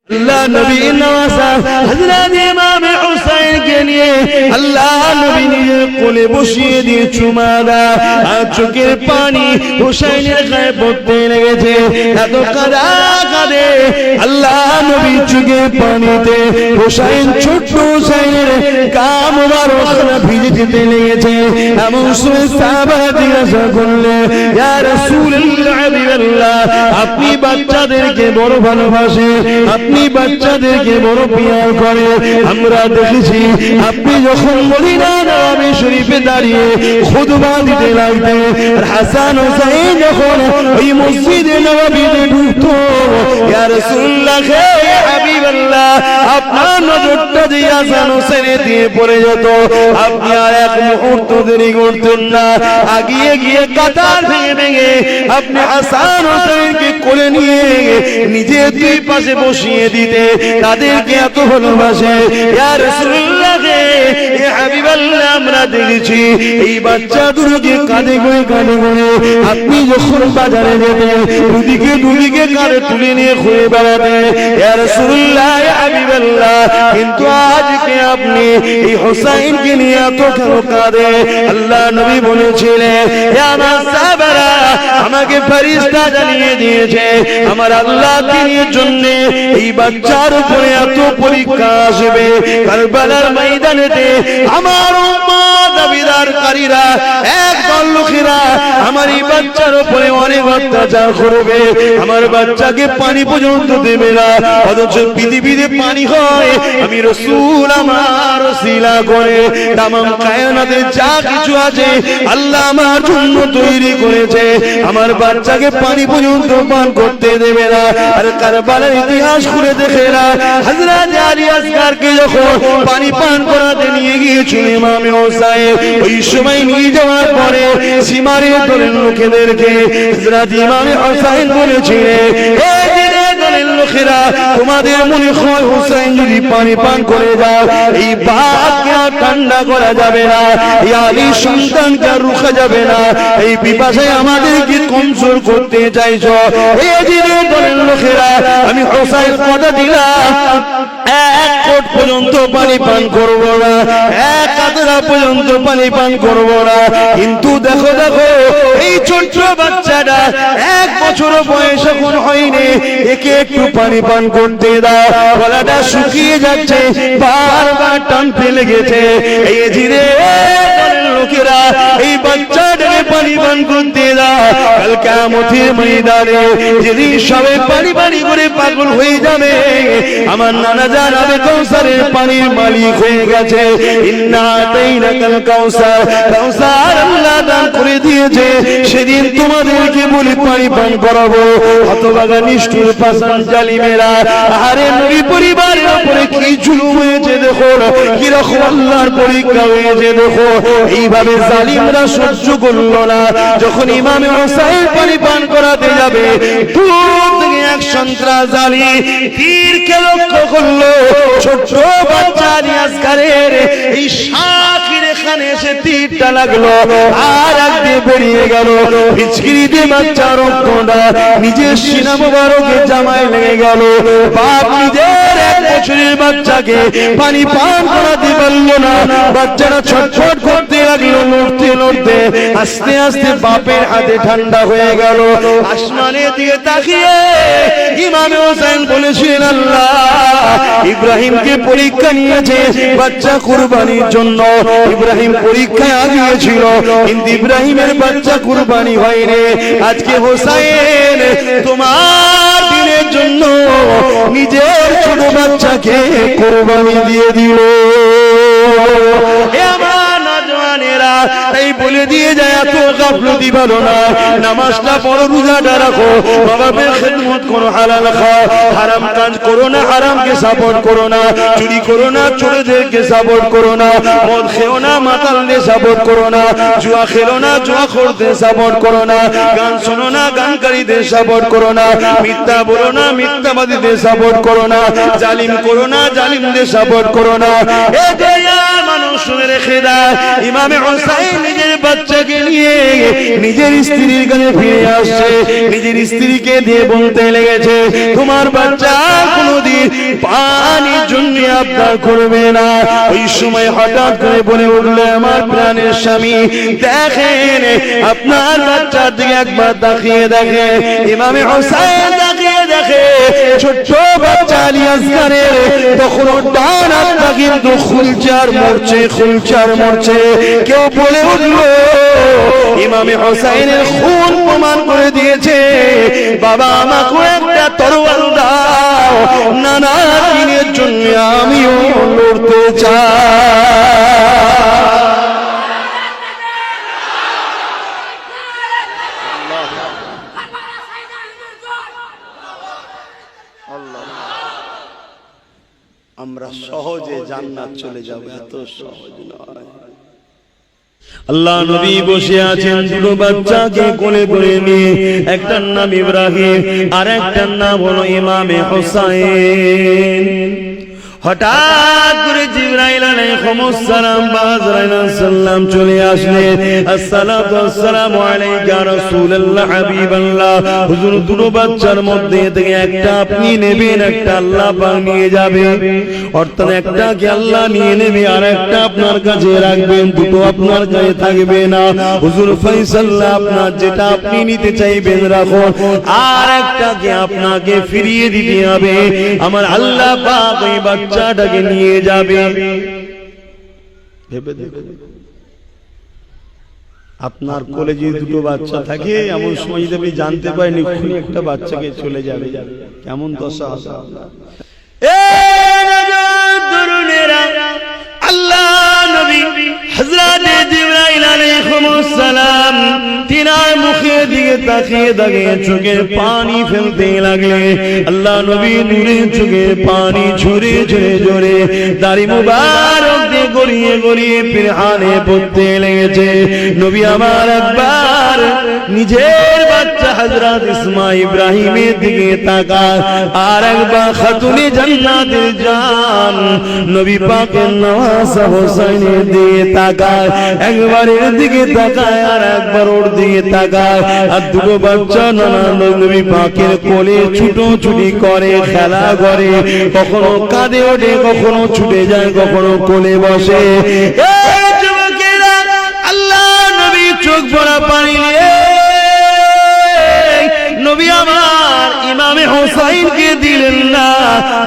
আল্লাহ নবী নওয়াজা হযরত ইমাম হুসাইন কে নিয়ে আল্লাহ নবী নিজের কোলে বসিয়ে দিয়ে চুমা দেয় আর চোখের পানি হুসাইনের গায়ে পড়তে লেগেছে এত কাঁদে আল্লাহ নবী চোখের পানিতে হুসাইন ছোট্ট হুসাইনের গা মোবারক ভিজে যেতে লেগেছে এমন সময় সাহাবারা জিজ্ঞাসা করলেন ইয়া রাসূলুল্লাহ হাবিবাল্লাহ আপনি বাচ্চাদেরকে বড় ভালোবাসেন আপনি বাচ্চাদেরকে বড় প্রিয় করে আমরা দেখেছি আপনি যখন মদিনা নববী শরীফে দাঁড়িয়ে খুতবা দিতে লাগতেন হাসান হুসাইন যখন ওই মসজিদে নববীতে ঢুকতো ইয়া রাসূলুল্লাহ হে হাবিবাল্লাহ আপনার নজরটা যে হাসান হুসাইনের দিয়ে পড়ে যেত আপনি আর এক মুহূর্ত দেরি করতেন না আগিয়ে গিয়ে কাতার ভেঙে ভেঙে আপনি হাসান হুসাইনকে কোলে নিয়ে নিজে দুই পাশে বসিয়ে দিতে তাদেরকে এত ভালোবাসে ইয়া রাসূলুল্লাহ হে হাবিবাল্লাহ আমরা দেখেছি এই বাচ্চা দুটোকে কাঁধে করে আপনি যখন বাজারে যেতেন দুদিকে কাঁধে তুলে নিয়ে ঘুরে বেড়াতেন ইয়া রাসূলুল্লাহ হাবিবাল্লাহ কিন্তু আজকে আপনি এই হুসাইনকে নিয়ে এত কেন কাঁদে আল্লাহ নবী বলেছিলেন ইয়া সাহাবারা আমাকে ফেরেশতা জানিয়ে দিয়েছে আমার আল্লাহ দিনের জন্য এই বাচ্চার উপরে এত পরীক্ষা আসবে কারবালার ময়দানেতে আমার উম্মত দাবিদারকারীরা একদল লোকেরা আমার এই বাচ্চার উপরে অনেক অত্যাচার করবে আমার বাচ্চাকে পানি পর্যন্ত দেবে না অথচ পৃথিবীতে পানি হয় আমি রাসূল আমার ওসিলা করে তামাম কায়নাতে যা কিছু আছে আল্লাহ আমার জন্য তৈরি করেছে আমার বাচ্চাকে পানি পর্যন্ত পান করতে দেবে না আর কারবালার ইতিহাস খুলে দেখে না হযরত আলী আসগরকে যখন পানি পান করাতে নিয়ে গিয়েছিল ইমাম হুসাইন ওই সময় নিয়ে যাওয়ার পরে সীমারে দলের লোকেদেরকে হযরত ইমাম হুসাইন বলেছিলেন এই দলের লোকেরা তোমাদের মনে হয় হুসাইন যদি পানি পান করে দাও এই বাতকে আর ঠান্ডা করা যাবে না এই আলীর সন্তানকে আর রুখা যাবে না এই পিপাসায় আমাদেরকে কমজোর করতে চাইছো এই দলের লোকেরা আমি হুসাইন কথা দিলাম এক কোট পর্যন্ত পানি পান করব না এক কাতরা পর্যন্ত পানি পান করব না কিন্তু দেখো এই ছোট্ট বাচ্চাটা 1 বছর বয়স এখন হয়নি একে একটু পানি পান করতে দাও গলাটা শুকিয়ে যাচ্ছে বারবার টানতে লেগেছে এই জিরে লোকেরা এই বাচ্চাটাকে পানি পান করতে দাও কাল কিয়ামতের ময়দানে যেদিন সবে পানি করে পাগল হয়ে যাবে আমার নানা জানাবে কাউসারের পানির মালিক হয়ে গেছে ইন্না আতাইনাকাল কাউসার আল্লাহ দান করে দিয়েছে সেদিন তোমাদেরকে বলি পানি পান করাবো হতভাগা নিষ্ঠুর পাষাণ জালিমেরা আরে নবী পরিবারের উপরে কি জুলুম হয়েছে দেখো কি রকম আল্লাহর পরীক্ষা হয়েছে দেখো এইভাবে জালিমরা সহ্য করলো না যখন ইমাম হুসাইন পানি পান করাতে যাবে দূর থেকে এক সন্ত্রাস জালি তীরকে লক্ষ্য করলো ছোট্ট বাচ্চা আলী আসগরের এই শাখির এখানে এসে তীরটা লাগলো আর একদিকে বেরিয়ে গেল বিচকিরিতে বাচ্চা রক্তটা নিজের সিনা মোবারকে জামায় লেগে গেল বাপ নিজের 1 বছরের বাচ্চাকে পানি পান করাতে পারলো না বাচ্চাটা ছটফট করতে লাগলো লড়তে আস্তে আস্তে বাপের হাতে ঠান্ডা হয়ে গেল আসমানের দিকে তাকিয়ে ইমাম হুসাইন বলেছিলেন আল্লাহ ইব্রাহিমকে পরীক্ষা নিয়েছে বাচ্চা কুরবানির জন্য ইব্রাহিম পরীক্ষায় আগিয়েছিল কিন্তু ইব্রাহিমের বাচ্চা কুরবানি হয়নি আজকে হুসাইন তোমার দিনের জন্য নিজের ছোট বাচ্চাকে কুরবানি দিয়ে দিল তাই বলে দিয়ে যায় এত গাফলতি ভালো না নামাজটা পড়ো রোজাটা রাখো বাবার খেদমত করো হালাল খাও হারাম কাজ করো না হারামকে সাপোর্ট করো না চুরি করো না চোরদেরকে সাপোর্ট করো না মদ খেও না মাতালদের সাপোর্ট করো না জুয়া খেলো না জুয়াখোরদের সাপোর্ট করো না গান শোনো না গানকারীদের সাপোর্ট করো না মিথ্যা বলো না মিথ্যাবাদীদের সাপোর্ট করো না জালিম করো না জালিমদের সাপোর্ট করো না এ দয়া মানুষ শুনে রেখে দাও ইমাম হোসেন নিজের বাচ্চাকে নিয়ে নিজের স্ত্রীর কাছে ফিরে আসছে, নিজের স্ত্রীকে দিয়ে বলতে লেগেছে, তোমার বাচ্চা কোনোদিন পানির জন্য আবদার করবে না। ওই সময় হঠাৎ করে বলে উঠলে, আমার প্রাণের স্বামী দেখেন, আপনার বাচ্চার দিকে একবার তাকিয়ে দেখে। ইমামে হোসেন তাকিয়ে দেখে ছোট্ট বাচ্চা আলী আসগারের তখন ডান হাতটা কিন্তু খুলছে আর মরছে, খুলছে আর মরছে। কেউ বলে উঠলো, ইমামে হোসেনের খুন প্রমাণ করে দিয়েছে, বাবা আমাকে একটা তরোয়াল দাও, নানা দিনের জন্য আমিও লড়তে চাই। আমরা সহজে জান্নাত চলে যাব, এত সহজ নয়। আল্লাহ নবী বসে আছেন দুটো বাচ্চাকে কোলে করে নিয়ে, একটার নাম ইব্রাহিম আর একটার নাম হলো ইমামে হোসেন। হঠাৎ করে জিবরাইল আলাইহিস সালাম বাজরাইল চলে আসলেন। আসসালাতু ওয়াসসালামু আলাইকা ইয়া রাসূলুল্লাহ হাবিবাল্লাহ। হুজুর দুটো বাচ্চার মধ্যে থেকে একটা আপনি নেবেন, একটা আল্লাহ পাক নিয়ে যাবে। অর্থাৎ একটাকে আল্লাহ নিয়ে নেবে আর একটা আপনার কাছে রাখবেন, দুটো আপনার কাছে থাকবে না। হুজুর ফয়সাল্লাহ আপনার যেটা আপনি নিতে চাইবেন রাখুন, আর একটাকে আপনাকে ফিরিয়ে দিতে হবে। আমার আল্লাহ পাক এই বাচ্চাটাকে নিয়ে যাবে। ভেবে দেখুন, আপনার কোলে যদি দুটো বাচ্চা থাকে, এমন সময় যদি আপনি জানতে পারেন এক্ষুনি একটা বাচ্চাকে চলে যাবে, কেমন দশা হবে? আল্লাহ নবী হযরত জিবরাইল আলাইহিস সালাম তিনার মুখের দিকে তাকিয়ে তাকিয়ে চোখের পানি ফেলতে লাগলেন। আল্লাহ নবী নূরে চোখের পানি ঝরে ঝরে ঝরে দাড়ি মুবারক দিয়ে গড়িয়ে গড়িয়ে পিরহানে পড়তে লেগেছে। নবী আমার একবার নিজের বাচ্চা হযরত ইসমাঈল ইব্রাহিমের দিকে তাকায়, আর একবার খাতুনে জান্নাতের জান নবী পাকের নওয়াজা হোসেনের দিকে তাকায়। একবার এর দিকে তাকায় আর একবার ওর দিকে তাকায়, আর দুটো বাচ্চা নানা নবী পাকের কোলে ছুটোছুটি করে, খেলা করে, কখনো কাঁদে ওঠে, কখনো ছুটে যায়, কখনো কোলে বসে। এই যুবকেরা, আল্লাহ নবী চোখ ভরা পানি নিয়ে নবী আমার ইমামে হোসেনকে দিলেন না,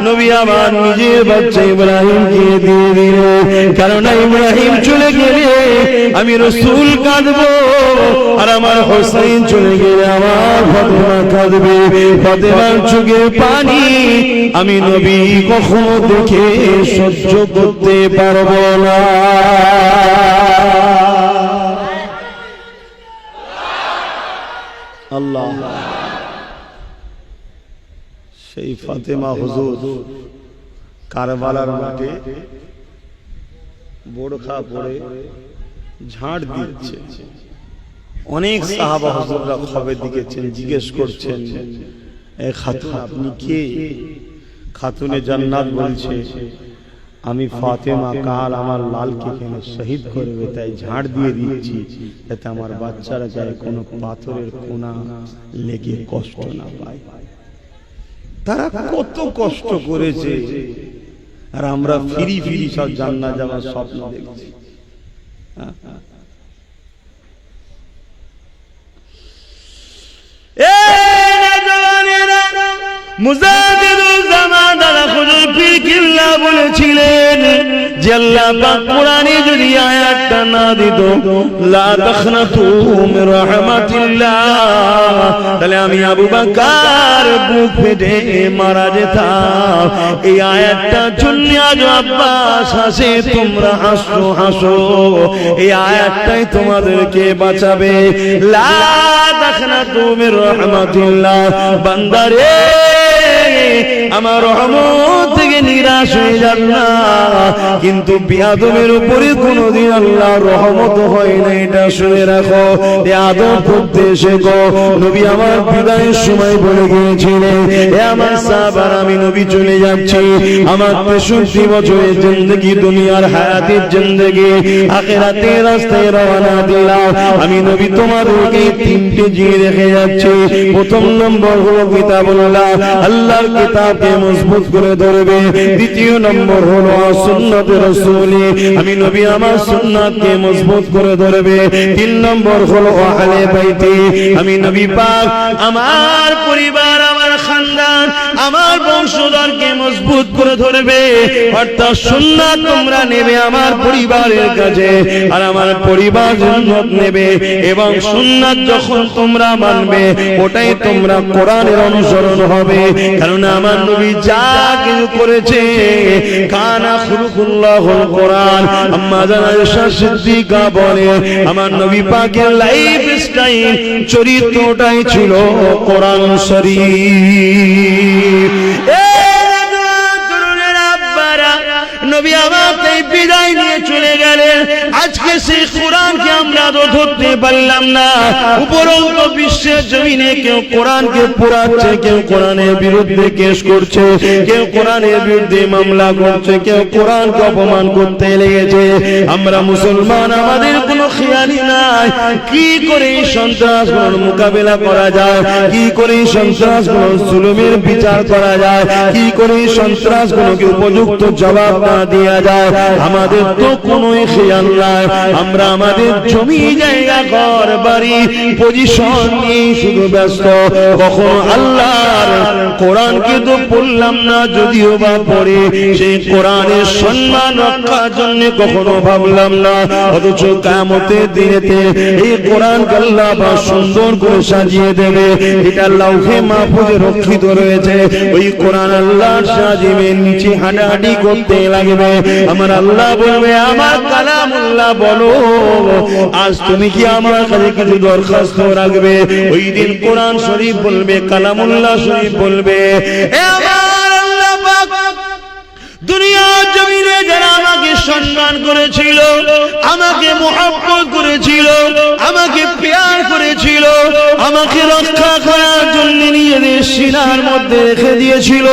নবী আমার নিজের বাচ্চা ইব্রাহিমকে দিয়ে দিলেন। কারণ ইব্রাহিম চলে গেলে আমি রাসূল কাঁদবো, আর আমার হোসেন চলে গেলে আমার ফাতেমা কাঁদবে। ফাতেমার চোখের পানি আমি নবী কখনো দেখে সহ্য করতে পারবো না। আল্লাহ, সেই ফাতেমা হুজুর কারবালার মাঠে বোরখা পরে ঝাড় দিচ্ছে। অনেক সাহাবা হুজুররা খবর দিয়েছেন, জিজ্ঞেস করছেন, এ খাতুন আপনি কে? খাতুনে জান্নাত বলছে, আমি ফাতেমা, কাল আমার লালকে কেন শহীদ করবে, তাই ঝাড় দিয়ে দিচ্ছি, যাতে আমার বাচ্চারা গায়ে কোনো পাথরের কোনা লেগে কষ্ট না পায়। তারা কত কষ্ট করেছে, আর আমরা ফিরি ফিরি সব জান্নাত যাওয়ার স্বপ্ন দেখছি। মুজাদ্দিদুল জামান আল-খুজুর পীর কিবলা বলেছিলেন যে আল্লাহ পাক কোরআনে যদি আয়াতটা না দিত, লা তাখনাতু মির রাহমাতিল্লাহ, তাহলে আমি আবু বকর বুক ফেটে মারা যেতাম। এই আয়াতটার জন্য আজ আব্বাস হাসে, তোমরা হাসো হাসো, এই আয়াতটাই তোমাদেরকে বাঁচাবে। লা তাখনাতু মির রাহমাতিল্লাহ, বান্দারে আমার রহমত থেকে নিরাশ হয়ে যান না, কিন্তু বিয়াদবের উপরে কোনদিন আল্লাহর রহমত হয় না, এটা শুনে রাখো। বিয়াদব করতে শেখো। নবী আমার বিদায়ের সময় বলে গিয়েছিলেন, হে আমার সাহাবারা, আমি নবী চলে যাচ্ছি, আমার 63 বছরের জিন্দেগি, দুনিয়ার হায়াতের জিন্দেগি, আখিরাতের রাস্তায় রওনা দিলাম। আমি নবী তোমাদেরকে 3টে জিনিস রেখে যাচ্ছি। প্রথম নম্বর হলো কিতাবুল্লাহ, আল্লাহর কিতাবকে মজবুত করে ধরবে। দ্বিতীয় নম্বর হলো সুন্নাতে রাসূলি, আমি নবী আমার সুন্নাতকে মজবুত করে ধরবে। 3 নম্বর হলো আহলে বাইতি, আমি নবী পাক আমার পরিবার, আমার খানদান, আমার বংশধরকে মজবুত করে ধরবে। অর্থাৎ সুন্নাত তোমরা নেবে আমার পরিবারের কাছে, আর আমার পরিবার সুন্নাত নেবে, এবং সুন্নাত যখন তোমরা মানবে ওটাই তোমরা কোরআনের অনুসরণ হবে। কারণ আমার নবী যা কিছু করেছে, কানা খুলুকুল্লাহুল কোরআন। আম্মা জান আয়েশা সিদ্দিকা বলে, আমার নবী পাকের লাইফ স্টাইল, চরিত্রটাই ছিল কোরআন শরীফ। নবী আমাকে বিদায় নিয়ে চলে গেলেন। আজকে সেই কোরআনকে আমরা তো ধরতে পারলাম না। উপরন্ত বিশ্বের জমিনে কেউ কোরআনকে পোড়াচ্ছে, কেউ কোরআনের বিরুদ্ধে কেস করছে, কেউ কোরআনের বিরুদ্ধে মামলা করছে, কেউ কোরআনকে অপমান করতে লেগেছে। আমরা মুসলমান, আমাদের কোনো খেয়ালই নাই কি করে এই সন্ত্রাসগুলোর মোকাবেলা করা যায়, কি করে এই সন্ত্রাসগুলোর জুলুমের বিচার করা যায়, কি করে এই সন্ত্রাসগুলোকে উপযুক্ত জবাব না দেয়া যায়। আমাদের তো কোনো খেয়াল নাই। আমরা আমাদের জমি জায়গা, ঘর বাড়ি, পজিশন নিয়ে শুধু ব্যস্ত। কখনো আল্লাহর কোরআনকে তো পড়লাম না, যদিও বা পড়ে সেই কোরআনের সম্মান রক্ষার জন্য কখনো ভাবলাম না। অথচ কিয়ামতের দিনেতে এই কোরআনকে আল্লাহ বা সুন্দর করে সাজিয়ে দেবে। এটা লাউহে মাহফুজে রক্ষিত রয়েছে। ওই কোরআন আল্লাহর সাজিমের নিচে হাঁটাহাঁটি করতে লাগবে। আমার আল্লাহ বলবে, আমার কালামুল্লাহ বলো, আজ তুমি কি আমার কাছে কিছু দরখাস্ত রাখবে? ওই দিন কোরআন শরীফ বলবে, কালামুল্লাহ শরীফ বলবে, এ আমার আল্লাহ পাক, দুনিয়ার জমিনে যারা আমাকে সম্মান করেছিল, আমাকে মুহাব্বত করেছিল, আমাকে প্যার করেছিল, আমাকে রক্ষা করার জন্য নিজেদের সিনার মধ্যে রেখে দিয়েছিল,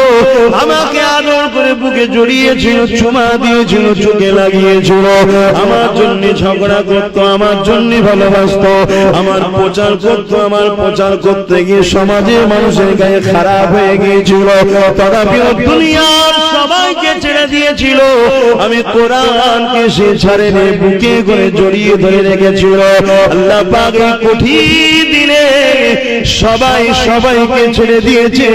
আমাকে আদর করে বুকে জড়িয়েছিল, চুমা দিয়েছিল, চোখে লাগিয়েছিল, আমার জন্য ঝগড়া করতো, আমার জন্য ভালোবাসতো, আমার প্রচার করতো, আমার প্রচার করতে গিয়ে সমাজের মানুষের গায়ে খারাপ হয়ে গিয়েছিল, তথাপিও দুনিয়ার সবাইকে ছেড়ে দিয়েছিল, আমি কোরআনকে সে ছাড়েনি, বুকে করে জড়িয়ে ধরে রেখেছিল। আল্লাহ পাক এই কঠিন দিনে সবাই সবাইকে ছেড়ে দিয়েছে,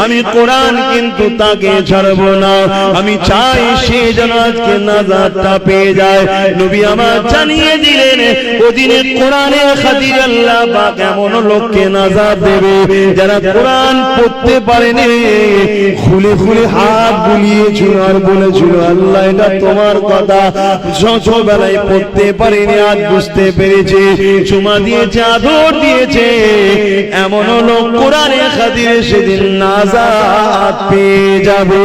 আমি কোরআন কিন্তু তাকে ছাড়বো না। আমি চাই সে যেন আজকে নাজাতটা পেয়ে যায়। নবী আমার জানিয়ে দিলেন, ওদিনে কোরআনের খাতিরে আল্লাহ পাক এমন লোককে নাজাত দেবে যারা কোরআন পড়তে পারেনি, খুলে খুলে হাত বুলিয়েছিল আর বলেছিল, আল্লাহ এটা তোমার কথা। ছোটবেলায় পড়তে পারেনি, আজ বুঝতে পেরেছে, চুমা দিয়েছে, আদর দিয়েছে, এমন লোক কোরআনের খাতিরে সেদিন নাজাত পেয়ে যাবে।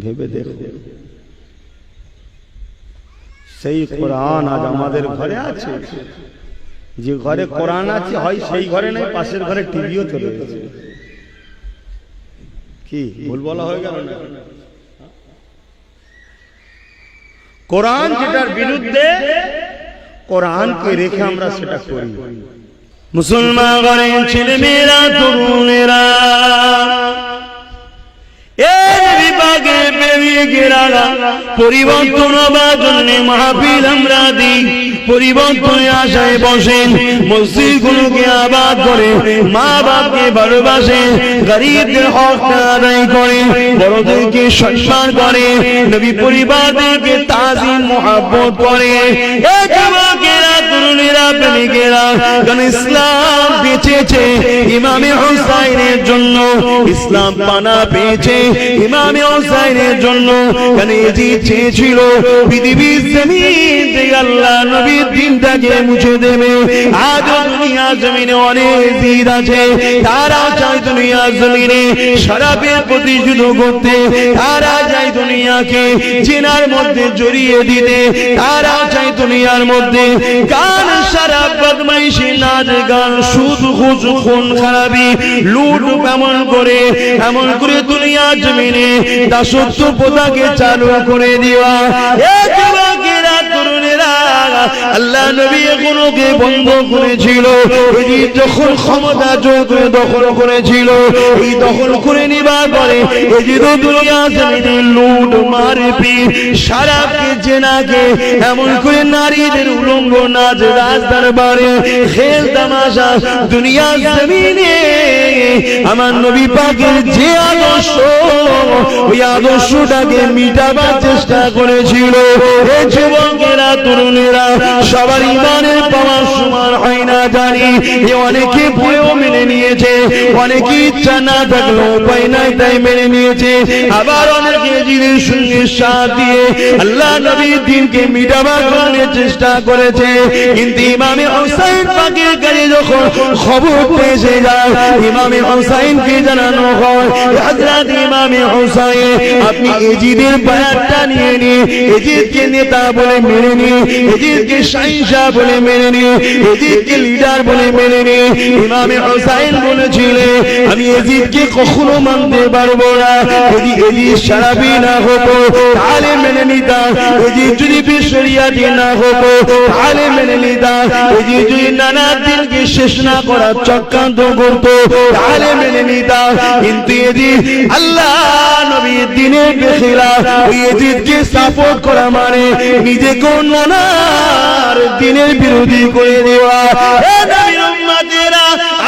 ভেবে দেখো, সেই কোরআন আজ আমাদের ঘরে আছে। যে ঘরে কোরআন আছে, হয় সেই ঘরে নাই, পাশের ঘরে টিভিও চলে গেছে। কি ভুল বলা হয়ে গেল না? কোরআন যেটার বিরুদ্ধে, কোরআনকে রেখে আমরা সেটা করি। মুসলমান ঘরের ছেলে মেয়েরা, তরুণেরা, পরিবর্তন হবার জন্য মাহফিল আমরা দিই, পরিবর্তনে আশায় বসেন, মসজিদ গুলোকে আবাদ করে, মা বাপকে ভালোবাসে, গরিবদের হক আদায় করে, বড়দেরকে সম্মান করে, নবী পরিবারদেরকে তাজিম মুহাব্বত করে। এ যুবকেরা, তরুণেরা, প্রেমিকেরা, কারণ ইসলাম বেঁচেছে ইমামে হুসাইনের জন্য, ইসলাম পানা পেয়েছে ইমামে হুসাইনের জন্য। কেন এজিদ চেয়েছিল পৃথিবীর জমিন থেকে আল্লাহ নবীর দিনটাকে মুছে দেবে। আজ দুনিয়া জমিনে অনেক এজিদ আছে, তারা চায় দুনিয়া জমিনে শরাবের প্রতিযুদ্ধ করতে, তারা চায় দুনিয়াকে জিনার মধ্যে জড়িয়ে দিতে, তারা চায় দুনিয়ার মধ্যে গান শরাব বদমাইশি নাচ গান সুদ ঘুষ খুন খারাপি লুট এমন করে দুনিয়া জমিনে দাসত্ব প্রথাকে চালু করে দেওয়া। যুবকেরা তরুণেরা আল্লাহ নবী এগুলোকে বন্ধ করেছিল। যখন ক্ষমতা দখল করেছিল, এই দখল করে নিবার পরে দুনিয়া জমিনে লুট মারপিট শরাবকে জেনাকে এমন করে নারীদের উলঙ্গ নাচ রাস্তার বারে খেল তামাশা দুনিয়া জমিনে আমার নবী পাকের যে আদর্শ, ওই আদর্শটাকে মিটাবার চেষ্টা করেছিল। এই যুবকেরা তরুণেরা সবার ইমানের পাওয়ার সমান হয় না জানি, অনেকে ভয়ও মেনে নিয়েছে, অনেকে ইচ্ছা না থাকলেও উপায় নাই তাই মেনে নিয়েছে, আবার অনেকে জিদের সঙ্গে সাথ দিয়ে আল্লাহ নবীর দিনকে মিটাবার জন্য চেষ্টা করেছে। কিন্তু ইমামে হুসাইন পাকের কাছে যখন খবর পেয়ে যায়, ইমামে হুসাইনকে জানানো হয়, হযরত ইমামে হুসাইন আপনি এজিদের বায়াতটা নিয়ে নিন, এজিদকে নেতা বলে মেনে নিন, এজিদকে শাহিনশাহ বলে মেনে নিন, এজিদকে লিডার বলে মেনে নিন। ইমামে হুসাইন বলেছিলেন আমি এজিদকে কখনো মানতে পারবো না, যদি এজিদ শরাবি না হতো তাহলে মেনে নিতাম, এজিদ যদি বিশরিয়াতি না হতো তাহলে মেনে নিতাম, এজিদ যদি নানা দিনকে শেষ না করার চক্রান্ত করতো তাহলে মেনে নিতাম। কিন্তু এজিদ আল্লাহ নবীর দিনের বেখিলাফ, ওই এজিদকে সাপোর্ট করা মানে নিজেকে নানার দিনের বিরোধী করে দেওয়া। নবীর উম্মতেরা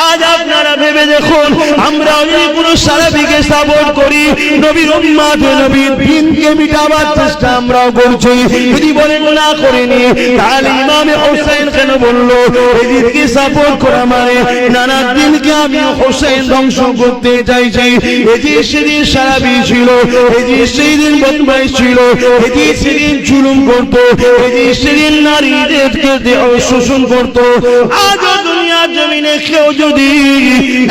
আজ আপনারা ভেবে দেখুন, আমরা যদি কোনো সারাবিকে সাপোর্ট করি, নবীর উম্মত নবীর দিনকে মিটাবার চেষ্টা আমরাও করছি, যদি বলেন না করিনি তাহলে ইমামে হুসাইন কেন বললো এজিদকে সাপোর্ট করা মানে নানা দিনকে আমি হুসাইন ধ্বংস করতে চাইছি। এজিদ সেদিন সারাবি ছিল, এজিদ সেদিন বদমাইশ ছিল, এজিদ সেদিন জুলুম করতো, এজিদ সেদিন নারীদেরকে দেহ শোষণ করতো। আজও দুনিয়া জমিনে কেউ যদি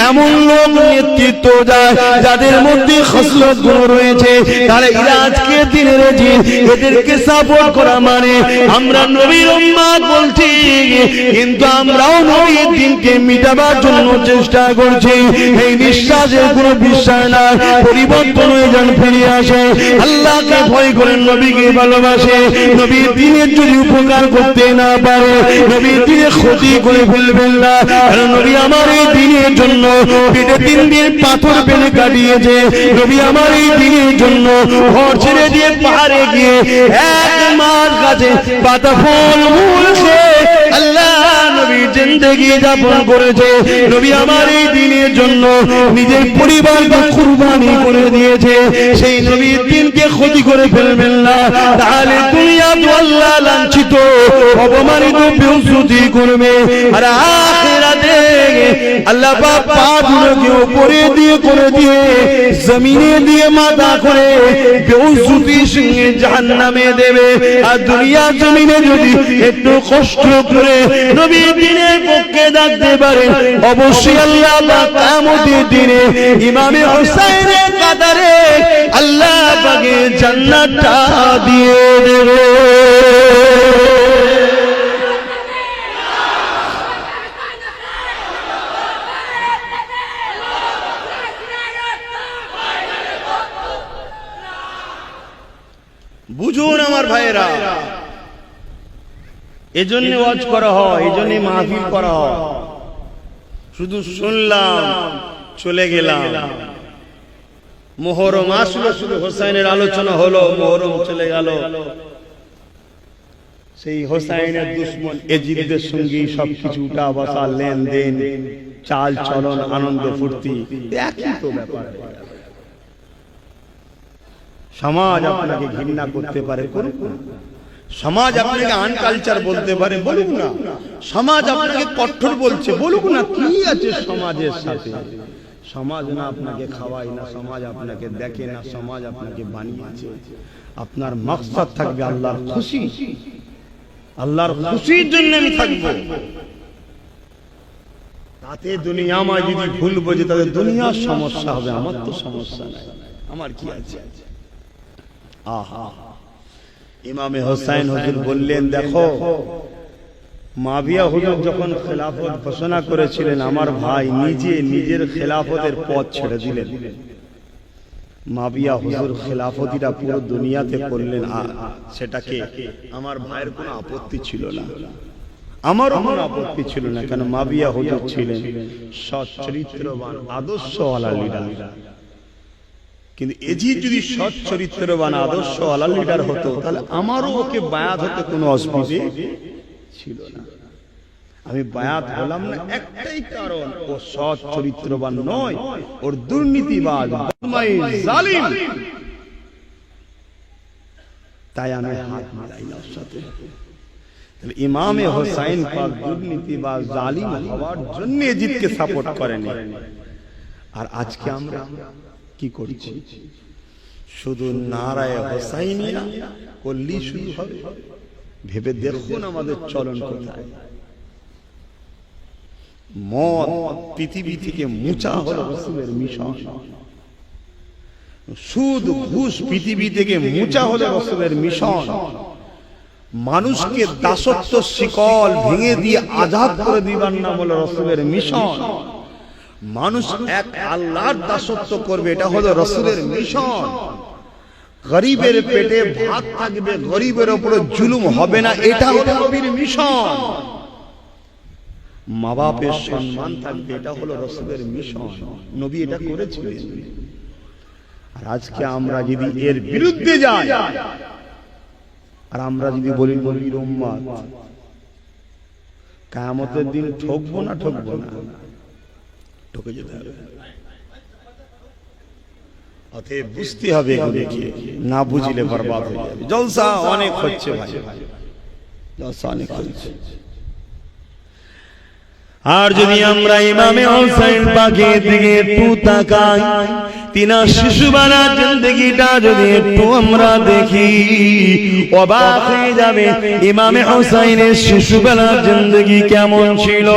এমন লোক নেতৃত্ব যায় যাদের মধ্যে খসলত গুণ রয়েছে, তাহলে এরা আজকে দিনের এজিদ, এদেরকে সাপোর্ট করা মানে আমরা নবীর উম্মত বলছি, কিন্তু আমরাও নবীর দিনকে মিটাবার জন্য চেষ্টা করছি। এই বিশ্বাসের কোনো বিশ্বাস না, পরিবর্তন হয়ে যান, ফিরে আসে, আল্লাহকে ভয় করেন, নবীকে ভালোবাসে, নবীর দিনের যদি উপকার করতে না পারে নবীর দিনের ক্ষতি করে ফেলবেন না। কারণ নবী আমার এই দিনের জন্য পেটে 3 দিন পাথর ফেলে কাটিয়েছে, নবী আমার এই দিনের জন্য ঘর ছেড়ে দিয়ে পাহাড়ে গিয়ে 1 মাস গাছে পাতা ফল মূল খেয়ে আল্লাহ নবীর জিন্দেগি যাপন করেছে। নবী আমার এই দিনের জন্য নিজের পরিবারকে কুরবানি করে দিয়েছে। সেই নবীর দিনকে ক্ষতি করে ফেলবেন না, তাহলে দুনিয়া তো আল্লাহ লাঞ্ছিত অপমানিত বেইজ্জতি করবে, আর আখিরাতে আল্লাহ পাক পাগুলোকে উপরে দিয়ে করে দিয়ে জমিনে দিয়ে মাথা করে বেইজ্জতির সঙ্গে জাহান্নামে দেবে। আর দুনিয়া জমিনে যদি একটু কষ্ট করে নবীর দিনের পক্ষে ডাকতে পারে, অবশ্যই আল্লাহ পাক কিয়ামতের দিনে ইমামে হুসাইনের কাতারে আল্লাহ পাকে জান্নাতটা দিয়ে দেবে। বুঝুন আমার ভাইয়েরা, এজন্য ওয়াজ করা হয়, এজন্য মাহফিল করা হয়। শুধু শুনলাম চলে গেলাম, মুহররম আসলো, শুধু হোসাইনের আলোচনা হলো, মুহররম চলে গেল, সেই হোসাইনের দুশমন এজিদের সঙ্গে সবকিছু উঠা বসা, লেনদেন, চাল চলন, আনন্দ ফুর্তি, একই তো ব্যাপার। সমাজ আপনাকে ঘৃণা করতে পারে, করুক, সমাজ আপনাকে আনকালচার বলতে পারে, বলুক না। সমাজ আপনাকে কঠোর বলছে, বলুক না। কি আছে সমাজের সাথে? সমাজ না আপনাকে খাওয়ায় না, সমাজ আপনাকে দেখে না, সমাজ আপনাকে বানিয়েছে। আপনার মাকসাদ থাকবে আল্লাহর খুশি, আল্লাহর খুশির জন্য আমি থাকবো। তাতে দুনিয়া আমায় যদি ভুল বোঝে তাদের দুনিয়ার সমস্যা হবে, আমার তো সমস্যা নাই, আমার কি আছে? আহা, ইমামে হোসেন হুজুর বললেন, দেখো মাবিয়া হুজুর যখন খেলাফত ঘোষণা করেছিলেন, আমার ভাই নিজের খেলাফতের পথ ছেড়ে দিলেন। মাবিয়া হুজুর খেলাফতিটা পুরো দুনিয়াতে করলেন, সেটাকে আমার ভাইয়ের কোনো আপত্তি ছিল না, আমারও কোনো আপত্তি ছিল না। কেন? মাবিয়া হুজুর ছিলেন সৎ চরিত্রবান আদর্শওয়ালা লিডার। কিন্তু এজিদ যদি সৎ চরিত্রবান আদর্শওয়ালা লিডার হতো, তাহলে আমারও ওকে বায়াত হতে কোনো অসুবিধে ছিল না। আমি বায়াত হলাম না একটাই কারণ, ও সৎ চরিত্রবান নয়, ওর দুর্নীতিবাজ, বদমাইশ, জালিম। তাই আমি হাত মিলাই না ওর সাথে। তাহলে ইমামে হোসেন পাক দুর্নীতিবাজ, জালিম হওয়ার জন্য এজিদকে সাপোর্ট করেনি। আর আজকে আমরা কি করছি? শুধু নারায়ে হোসাইনিয়া করলি শুরু হবে। ভেবে দেখুন আমাদের চলন কোথায়। মদ পৃথিবী থেকে মুছা হলো রাসূলের মিশন। সুদ ঘুষ পৃথিবী থেকে মুছা হলো রাসূলের মিশন। মানুষকে দাসত্ব শিকল ভেঙে দিয়ে আজাদ করে দিবার নাম হলো রাসূলের মিশন। মানুষ এক আল্লাহর দাসত্ব করবে, এটা হলো রাসূলের মিশন। গরিবের পেটে ভাত থাকবে, গরিবের উপরে জুলুম হবে না, এটা হলো নবীর মিশন। মা বাপের সম্মান থাকবে, এটা হলো রাসূলের মিশন। নবী এটা করেছিলেন। আর আজকে আমরা যদি এর বিরুদ্ধে যাই, আর আমরা যদি বলি নবীর উম্মত, কিয়ামতের দিন ঠকবো না? ঠকবো না? ঠকে যেতে হবে। অতএব বুঝতে হবে এগুলোকে, না বুঝলে বরবাদ হয়ে যাবে। জলসা অনেক হচ্ছে ভাই, জলসা অনেক হচ্ছে। আর যদি আমরা ইমামে হোসেন পাকের দিকে একটু তাকাই, তিনার শিশুবেলা জিন্দেগিটা যদি একটু আমরা দেখি, অবাক হয়ে যাবে ইমামে হোসেনের শিশুবেলা জিন্দেগি কেমন ছিল।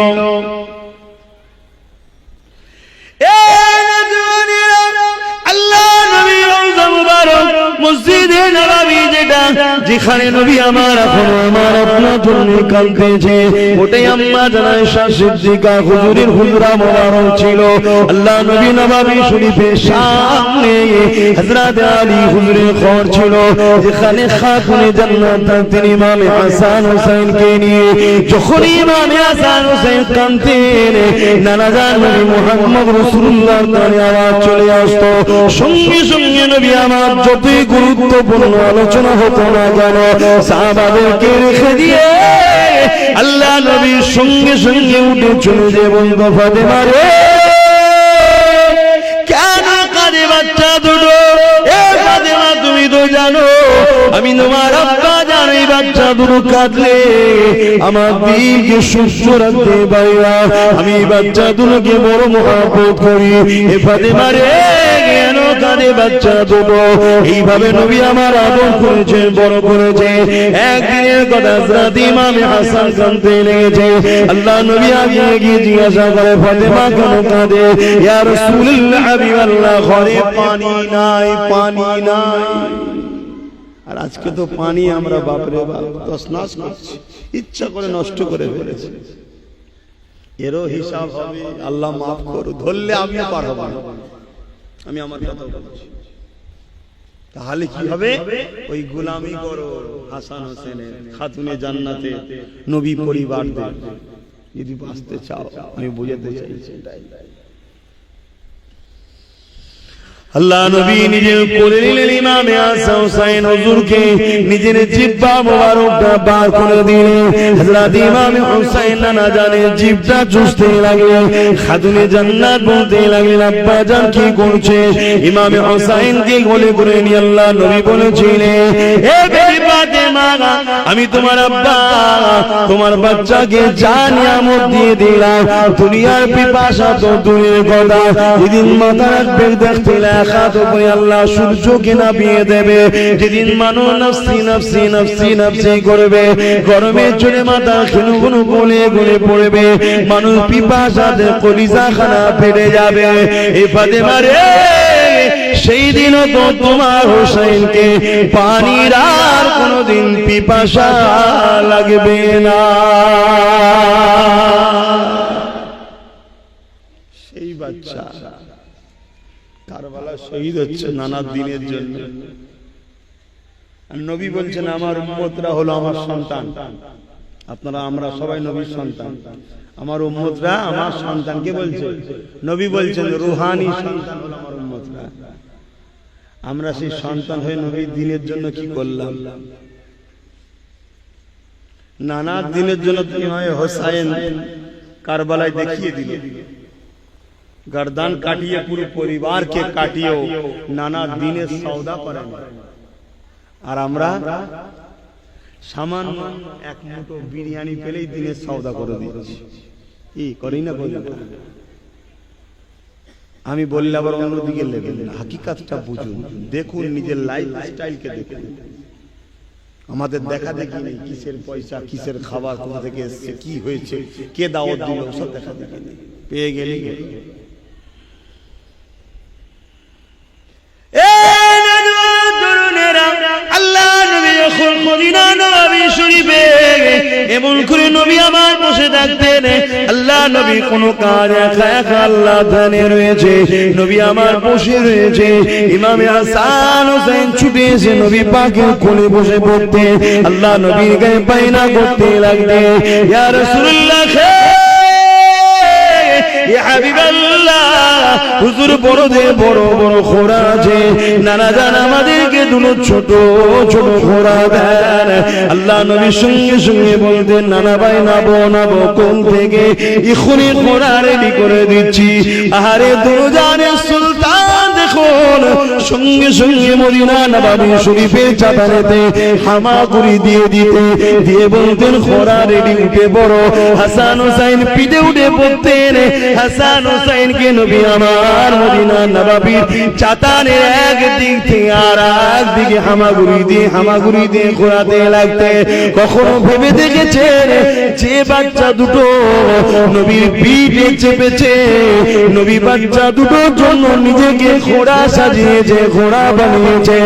মসজিদে নববী যেটা, যেখানে নবী আমার আপনার জন্য কাঁদতেছে, ওটাই আম্মা জানা আয়েশা সিদ্দিকা হুজুরের হুজরা মোবারক ছিল। আল্লাহ নবী নববী শরীফের সামনে হযরত আলী হুজুরের ঘর ছিল, যেখানে খাতুনে জান্নাত থাকতেন ইমামে হাসান হোসেনকে নিয়ে। যখন ইমামে হাসান হোসেন কাঁদতেন, নানা জান নবী মুহাম্মদ রাসূলুল্লাহর কানে আওয়াজ চলে আসতো। সঙ্গে সঙ্গে নবী আমার যতই গুরুত্বপূর্ণ আলোচনা হতো না কেন, সাহাবাদেরকে রেখে দিয়ে আল্লাহ নবীর সঙ্গে সঙ্গে উঠে চলে যে বলতো, ফাতেমা রে, কেন কাঁদে বাচ্চা দুটো? এ ফাতেমা, তুমি তো জানো আমি তোমার আব্বা জানি, বাচ্চা দুটো কাঁদলে আমার দিলকে সুস্থ রাখতে পারি না। আমি বাচ্চা দুটোকে বড় মহব্বত করি। এ ফাতেমা রে, কেন কাঁদে বাচ্চা দুটো? এইভাবে নবী আমার আদর করেছে, বড় করেছে। একদিনের কথা, হযরত ইমামে হাসান কাঁদতে লেগেছে। আল্লাহ নবী আগে গিয়ে জিজ্ঞাসা করে, ফাতেমা কেন কাঁদে? ইয়া রাসূলুল্লাহ, হাবিবাল্লাহ, ঘরে পানি নাই, পানি নাই। আর আজকে তো পানি আমরা বাপরে বাপ তছনছ করছি, ইচ্ছা করে নষ্ট করে ফেলেছি। এরও হিসাব হবে, আল্লাহ মাফ করো। ধরলে আমি পার হব না, আমি আমার কথা বলছি। তাহলে কি হবে? ওই গোলামি করো হাসান হোসেনের, খাতুনে জান্নাতে, নবী পরিবারদের যদি বাঁচতে চাও। আমি বুঝাতে চাইছি আল্লাহ নবী নিজের কোলে নিলেন ইমামে হাসান হুসাইন হুজুরকে, নিজের জিহ্বা মোবারকটা বার করে দিলেন। হযরত ইমামে হুসাইন নানা জানের জিহ্বা চুষতে লাগলেন। খাতুনে জান্নাত বলতে লাগলেন, আব্বা জান কি করছে? ইমামে হুসাইনকে কোলে করে নিয়ে আল্লাহ নবী বলেছিলেন, হে বেবি ফাতেমা, আমি তোমার আব্বা, তোমার বাচ্চাকে যা নিয়ামত দিয়ে দিলাম, দুনিয়ার পিপাসা তো দূরের কথা, যেদিন মাথা রাখবে দেখতে আল্লাহ সূর্যকে নামিয়ে দেবে, যেদিন মানুষ নফসি নফসি নফসি নফসি করবে, গরমের জন্য মাথা খেলুগুলো গলে গলে পড়বে, মানুষ পিপাসাতে কলিজা খানা ফেটে যাবে। এই ফাতেমা রে, সেই দিনও তো তোমার হোসেনকে পানির আর কোনোদিন পিপাসা লাগবে না। সেই বাচ্চা কারবালা শহীদ হচ্ছে নানা দিনের জন্য, নবী বলছেন আমার উম্মতরা হলো আমার সন্তান। আপনারা আমরা সবাই নবীর সন্তান, আমার উম্মতরা আমার সন্তানকে বলছে, নবী বলছেন রুহানি সন্তান হলো আমার উম্মতরা। আমরা সেই সন্তান হয়ে নবীর দিনের জন্য কি করলাম? নানা দিনের জন্য ইমামে হোসেন কারবালায় দেখিয়ে দিল, গর্দান কাটিয়ে পুরো পরিবারকে কাটিয়েও নানা দিনের সওদা করেন। আর আমরা সামান্য এক মুঠো বিরিয়ানি পেলেই দিনের সওদা করে দিচ্ছি, কি করি না করি? আমি বললে আবার অন্যদিকে লেবেন না, হাকিকাতটা বুঝুন, দেখুন, নিজের লাইফ স্টাইলকে দেখুন। আমাদের দেখা দেখি নেই, কিসের পয়সা, কিসের খাবার, কোথা থেকে এসছে, কি হয়েছে, কে দাওয়াত দিল, সব দেখা দেখি নেই। পেয়ে গেলে এমন করে নবী আমার বসে থাকতেন, আল্লাহ নবী কোন কাজ একা একা আল্লাহ ধ্যানে রয়েছে, নবী আমার বসে রয়েছে। ইমামে হাসান হোসেন ছুটে এসে নবী পাকের কোলে বসে পড়তে, আল্লাহ নবীর গায়ে বাইনা করতে লাগতে, ইয়া রাসূলুল্লাহ, ইয়া হাবিবাল্লাহ, হুজুর বড়দের বড় বড় ঘোড়া আছে, নানা জান আমাদেরকে দুটো ছোট ছোট ঘোড়া দেন। আল্লাহ নবীর সঙ্গে সঙ্গে বলতেন, নানা ভাই নাবো নাবো, কোন থেকে এখনই ঘোড়া রেডি করে দিচ্ছি। আহারে দুজানের সুলতান দেখুন, সঙ্গে সঙ্গে মদিনা নববী শরীফের চাতালেতে হামাগুড়ি দিয়ে দিতে দিয়ে বলতেন, ঘোড়া রেডি, উঠে বড়। হাসান হোসেন পিঠে উঠে পড়তেন। হাসান হোসেনকে নবী আমার মদিনা নববীর চাতানের এক দিক থেকে আর এক দিকে হামাগুড়ি দিয়ে ঘোরাতে লাগতে। কখনো ভেবে দেখেছেন যে বাচ্চা দুটো নবীর পিঠে চেপেছে, নবী বাচ্চা দুটোর জন্য নিজেকে ঘোড়া সাজিয়েছে, ঘোড়া বানিয়েছে,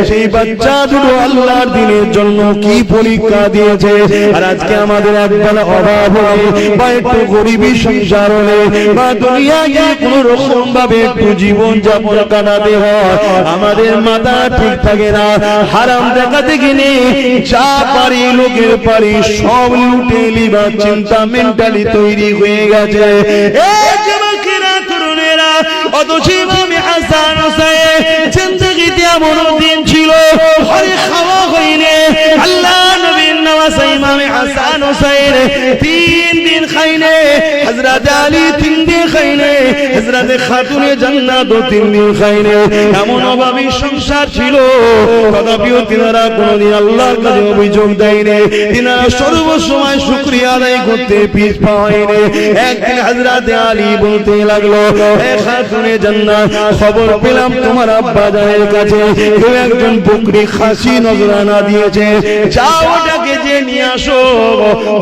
সেই বাচ্চা দুটো আল্লাহর দিনের জন্য কি পরীক্ষা দিয়েছে। আর আজকে আমাদের একবেলা অভাব হলে বা একটু গরিবী সংসার হলে বা দুনিয়াকে কোন রকম ভাবে একটু জীবন যাপন কাটাতে হয়, আমাদের মাথা ঠিক থাকে না। হারাম দেখাতে গেলে যা পারি লোকের পারি সব লুটে লিবার চিন্তা মেন্টালি তৈরি হয়ে গেছে। অথচ ইমামে হাসান হোসেন জিন্দেগিতে এমন দিন ছিল ঘরে খাওয়া হয়নি। আল্লাহ নবীর নওয়াজ ইমামে হাসান হোসেন 3 দিন খাইনি, হযরত আলী 3 দিন খাইনি, হযরত খাতুনে জান্নাত 3 দিন খাইনি। এমন অভাবী সংসার ছিল, তথাপিও তিনারা কোনদিন আল্লাহর কাছে অভিযোগ দেয়নি। তিনারা সর্বসময় শুকরিয়া আদায় করতে পিছ পায়নি। একদিন হযরত আলী বলতে লাগলো, হে খাতুনে জান্নাত, খবর পেলাম তোমার আব্বা জানের কাছে কেউ একজন বকরি খাসি নজরানা দিয়েছে, যাও ওটাকে যে নিয়ে আসো,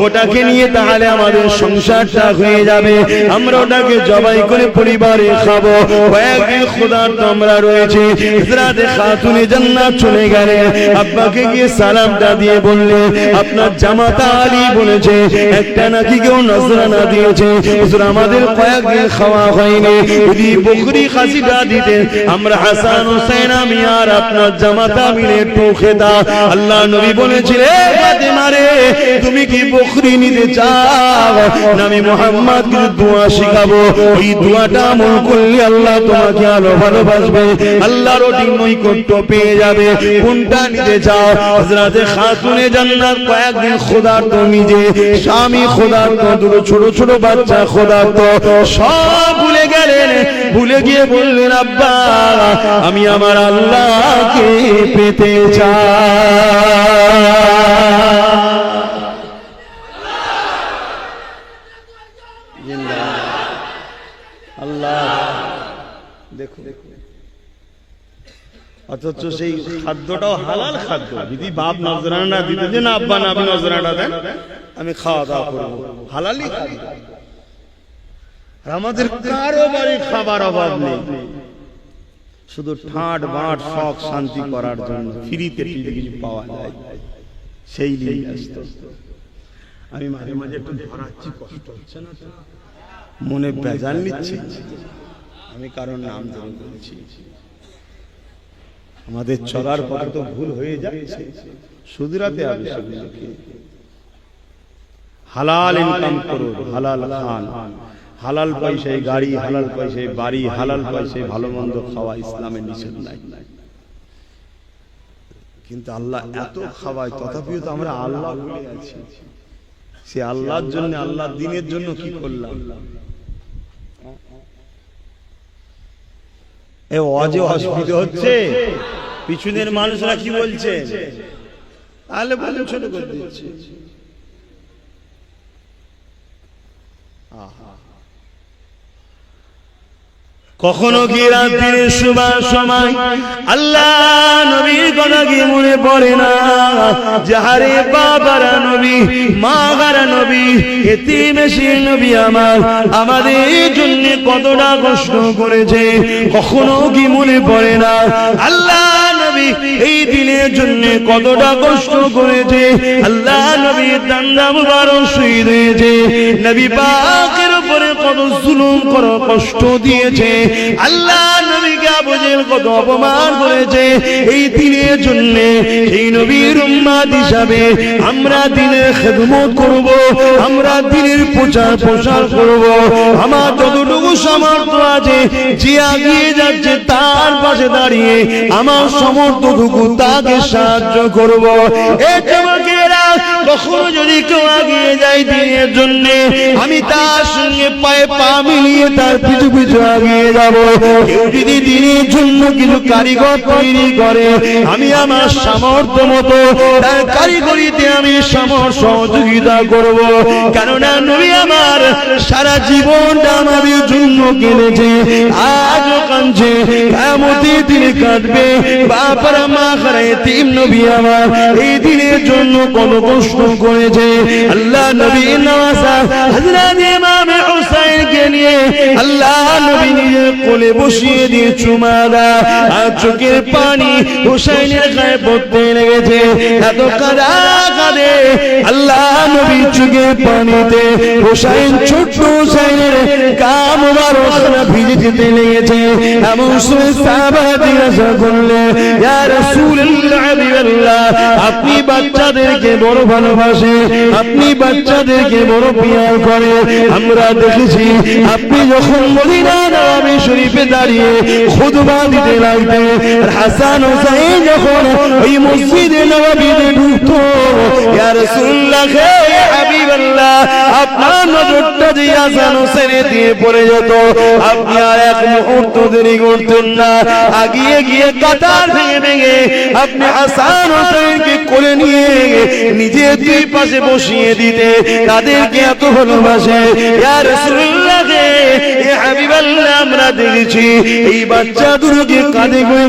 ওটাকে নিয়ে তাহলে আমাদের সংসারটা হয়ে যাবে, আমরা ওটাকে জবাই করে পরিবারে খাবো। কয়েকদিন ক্ষুধার্ত আমরা রয়েছে। হযরত খাতুনে জান্নাত চলে গেলে আব্বাকে গিয়ে সালামটা দিয়ে বললে, আপনার জামাতা আলী বলেছে একটা নাকি কেউ নজরানা দিয়েছে, হুজুর আমাদের কয়েকদিন খাওয়া হয়নি, যদি বকরি খাসিটা দিতেন আমরা হাসান হোসেন আমি আর আপনার জামাতা মিলে একটু খেতাম। আল্লাহ নবী বলেছিলেন, ফাতেমা রে, তুমি কি বকরি নিতে চাও? আমি মুহাম্মদ কে দোয়া শিখাবো, ওই দোয়াটা দোয়াটা আমল করলে আল্লাহ তোমাকে আরো ভালোবাসবে, আল্লাহর নৈকট্য পেয়ে যাবে। কোনটা নিতে চাও? হযরতে খাতুনে জান্নাত কয়েকদিন খোদার্ত, নিজে স্বামী খোদার্ত, দুটো ছোট ছোট বাচ্চা খোদার্ত, সব ভুলে গেলেন। ভুলে গিয়ে বললেন, আব্বা আমি আমার আল্লাহকে পেতে চাই। আল্লাহ দেখো, অথচ সেই খাদ্যটাও হালাল খাদ্য। যদি বাপ নজরানা দিতে যে না আব্বা না, আপনি নজরানা দেন, আমি খাওয়া দাওয়া করবো, হালালই খাদ্য। আর আমাদের কারো বাড়ি খাবার অভাব নেই, শুধু ঠাট বাট শখ শান্তি করার জন্য ফ্রিতে কিছু পাওয়া যায়, সেই নিয়ে ব্যস্ত। আমি মাঝে মাঝে একটু ধরাচ্ছি, কষ্ট হচ্ছে না? মনে বেজাল নিচ্ছে, আমি কারণ নাম ধরে বলছি। আমাদের চলার পথে তো ভুল হয়ে যাচ্ছে, সুদরাতে হবে। হালাল ইনকাম করো, হালাল খান, হালাল পয়সায় গাড়ি, হালাল পয়সায় বাড়ি, হালাল পয়সায় ভালো মন্দ খাওয়া ইসলামের নিষেধ নাই। কিন্তু আল্লাহ এত খাওয়ায়, তথাপিও তো আমরা আল্লাহ ভুলে আছি। সে আল্লাহর জন্য, আল্লাহর দ্বীনের জন্য কি করলাম? এ ওয়াজে অসুবিধা হচ্ছে, পিছনের মানুষরা কি বলছে? তাহলে বলে ছোট করে দিচ্ছে। কখনো কি রাত্রির শুবার সময় আল্লাহ নবীর কথা কি মনে পড়ে না? যাহারে বাবারা নবী, মা গারা নবী, এতিম এসে নবী আমার আমাদের জন্য কতটা কষ্ট করেছে, কখনো কি মনে পড়ে না? আল্লাহ নবী এই দিনের জন্য কতটা কষ্ট করেছে, আল্লাহ নবী দান্না মুবারক শহীদ হয়েছে, নবী পাকের উপরে কত জুলুম কত কষ্ট দিয়েছে, আল্লাহ নবীকে আবু জেহেল কত অপমান করেছে। এই দিনের জন্য এই নবীর উম্মত হিসাবে আমরা দিনের খেদমত করব, আমরা দিনের প্রচার প্রসার করব। আমার যতটুকু সামর্থ্য আছে, যে এগিয়ে যাচ্ছে তার পাশে দাঁড়িয়ে আমার সামর্থ্যটুকু তাকে সাহায্য করব। এই যুবকেরা, কখনো যদি কেউ এগিয়ে যায় দিনের জন্য, আমি তার সঙ্গে পায়ে পা মিলিয়ে তার পিছু পিছু এগিয়ে যাব। কেউ যদি দিনের জন্য কিছু কারিগর তৈরি করে, আমি আমার সামর্থ্য মতো তার কারিগরিতে আমি সহযোগিতা করব। কেননা নবী আমার সারা জীবনটা আমাদের জন্য কেঁদেছে, আজও কাঁদছে, কিয়ামতের দিনে কাঁদবে। বাপারা মা খারা এতিম নবী আমার এই দিনের জন্য কত কষ্ট করেছে। আল্লাহ নবী নওয়াজা হযরত ইমাম হুসাইনকে নিয়ে আল্লাহ নবী নিজের কোলে বসিয়ে দিয়ে চুমা দেয়, আর চোখের পানি হুসাইনের গায়ে পড়তে লেগেছে। এত কাঁদা কাঁদে আল্লাহ নবী চোখের পানিতে হুসাইন, ছোট্ট হুসাইনের গা মুবারক ভিজে যেতে লেগেছে। এমন সময় সাহাবারা জিজ্ঞাসা করলেন, ইয়া রাসূলুল্লাহ, হাবিবাল্লাহ, আপনি বাচ্চাদেরকে বড় ভালোবাসে, আপনি বাচ্চাদেরকে বড় প্রিয় করে। আমরা দেখেছি আপনি যখন মদিনা নববী শরীফে দাঁড়িয়ে খুতবা দিতে লাগতেন, হাসান হুসাইন যখন ওই মসজিদে নববীতে ঢুকতো, ইয়া রাসূলুল্লাহ, ইয়া হাবিবাল্লাহ, আপনার নজরটা যে হাসান হুসাইনের দিয়ে পড়ে যেত, আপনি আর এক মুহূর্ত দেরি করতেন না, আগিয়ে গিয়ে কাতার ভেঙে ভেঙে আপনি হাসান হুসাইনকে কোলে নিয়ে নিজের দুই পাশে বসিয়ে দিতে, তাদেরকে এত ভালোবাসে। ইয়া রাসূলুল্লাহ, ইয়া হাবিবাল্লাহ, আমরা দেখেছি এই বাচ্চা দুটোকে কাঁধে করে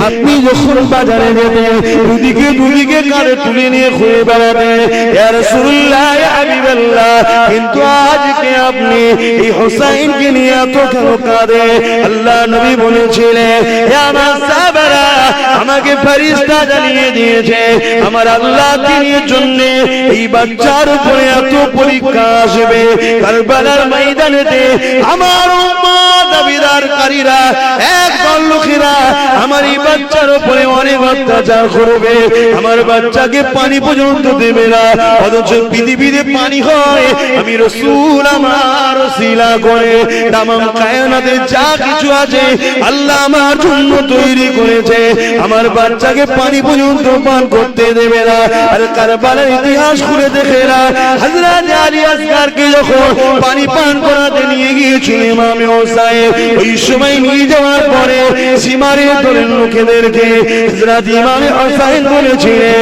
আপনি যখন বাজারে যেতেন, দুদিকে দুদিকে কাঁধে তুলে নিয়ে ঘুরে বেড়াতেন। ইয়া রাসূলুল্লাহ, ইয়া হাবিবাল্লাহ, কিন্তু আজকে আপনি এই হুসাইনকে নিয়ে এত কেন কাঁদে? আল্লাহ নবী বলেছিলেন, ইয়া আমার সাহাবারা, আমাকে ফেরেশতা জানিয়ে দিয়েছে আমার আল্লাহ দিনের জন্য এই বাচ্চার উপরে এত পরীক্ষা আসবে। কারবালার ময়দানেতে আমার উম্মত দাবিদারকারীরা একদল লোকেরা আমার এই বাচ্চার উপরে অনেক অত্যাচার করবে, আমার বাচ্চাকে পানি পর্যন্ত দেবে না, অথচ পৃথিবীতে পানি হয় আমি রাসূল আমার ওসিলা করে তামাম কায়নাতে যা কিছু আছে আল্লাহ আমার জন্য তৈরি করেছে, আমার বাচ্চাকে পানি পর্যন্ত পান করতে দেবে না। আর কারবালার ইতিহাস খুলে দেখে না, হযরত আলী আসগরকে যখন পানি পান করাতে নিয়ে গিয়েছিল ইমামে হোসেন, ওই সময় নিয়ে যাওয়ার পরে সীমারে দলের লোকেদেরকে হযরত ইমামে হোসেন বলেছিলেন,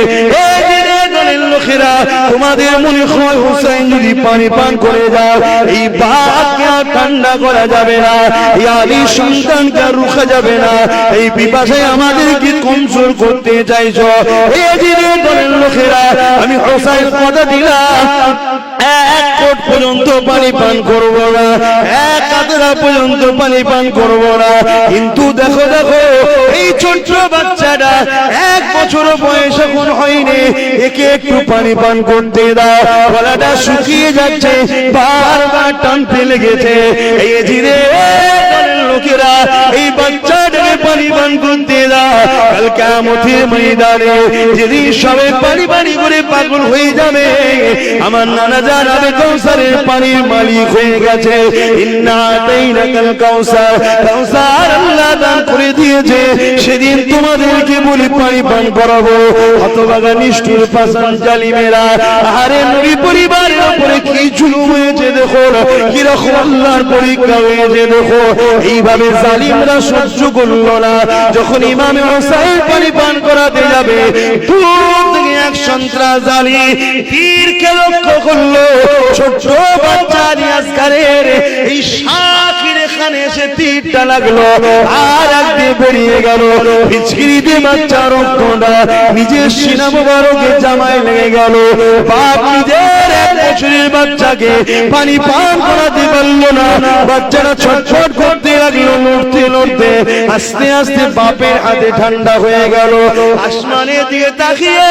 লোকেরা তোমাদের মনে হয় হোসেন যদি পানি পান করে যাও এই বাপকে ঠান্ডা করা যাবে না, এই আলী সন্তানকে রুখা যাবে না, এই পিপাসায় আমাদেরকে কমজোর করতে চাইছো। এই দলের লোকেরা আমি হোসেন কথা দিলাম এক কোট পর্যন্ত পানি পান করব না, এক কাতরা পর্যন্ত পানি পান করব না, কিন্তু দেখো দেখো এই ছোট্ট বাচ্চাটা 1 বছর বয়স এখন হয়নি, একে একটু পানি পান করতে দাও, গলাটা শুকিয়ে যাচ্ছে, বারবার টানতে লেগেছে। এই জিরে লোকেরা এই বাচ্চাটাকে পানি পান করতে দাও, কাল কিয়ামতের ময়দানে যেদিন সবাই পানি পানি করে পাগল হয়ে যাবে, আমার নানা জান আবে কাউসারের পানির মালিক হয়ে গেছে। ইন্না আতাইনাকাল কাউসার, কাউসার আল্লাহ দান করে দিয়েছে, সেদিন তোমাদেরকে বলি পানি পান করাবো। হতভাগা নিষ্ঠুর পাষাণ জালিমেরা, আরে নবী পরিবারের উপরে কি জুলুম হয়েছে দেখো, কি রকম আল্লাহর পরীক্ষা হয়েছে দেখো। এইভাবে জালিমরা সহ্য করলো না, যখন ইমামে হোসেন পানি পান করাতে যাবে দূর থেকে এক সন্ত্রাস জালি তীরকে লক্ষ্য করলো, ছোট্ট বাচ্চা আলী আসগরের এই শাকির এখানে এসে তীরটা লাগলো, আর একদিকে বেরিয়ে গেল পিছকিরিতে বাচ্চা রক্তটা নিজের সিনা মোবারকে জামায় লেগে গেল। বাপ নিজের 1 বছরের বাচ্চাকে পানি পান করাতে পারলো না, বাচ্চাটা ছটফট করতে লাগলো, লড়তে লড়তে আস্তে আস্তে বাপের হাতে ঠান্ডা হয়ে গেল। আসমানের দিকে তাকিয়ে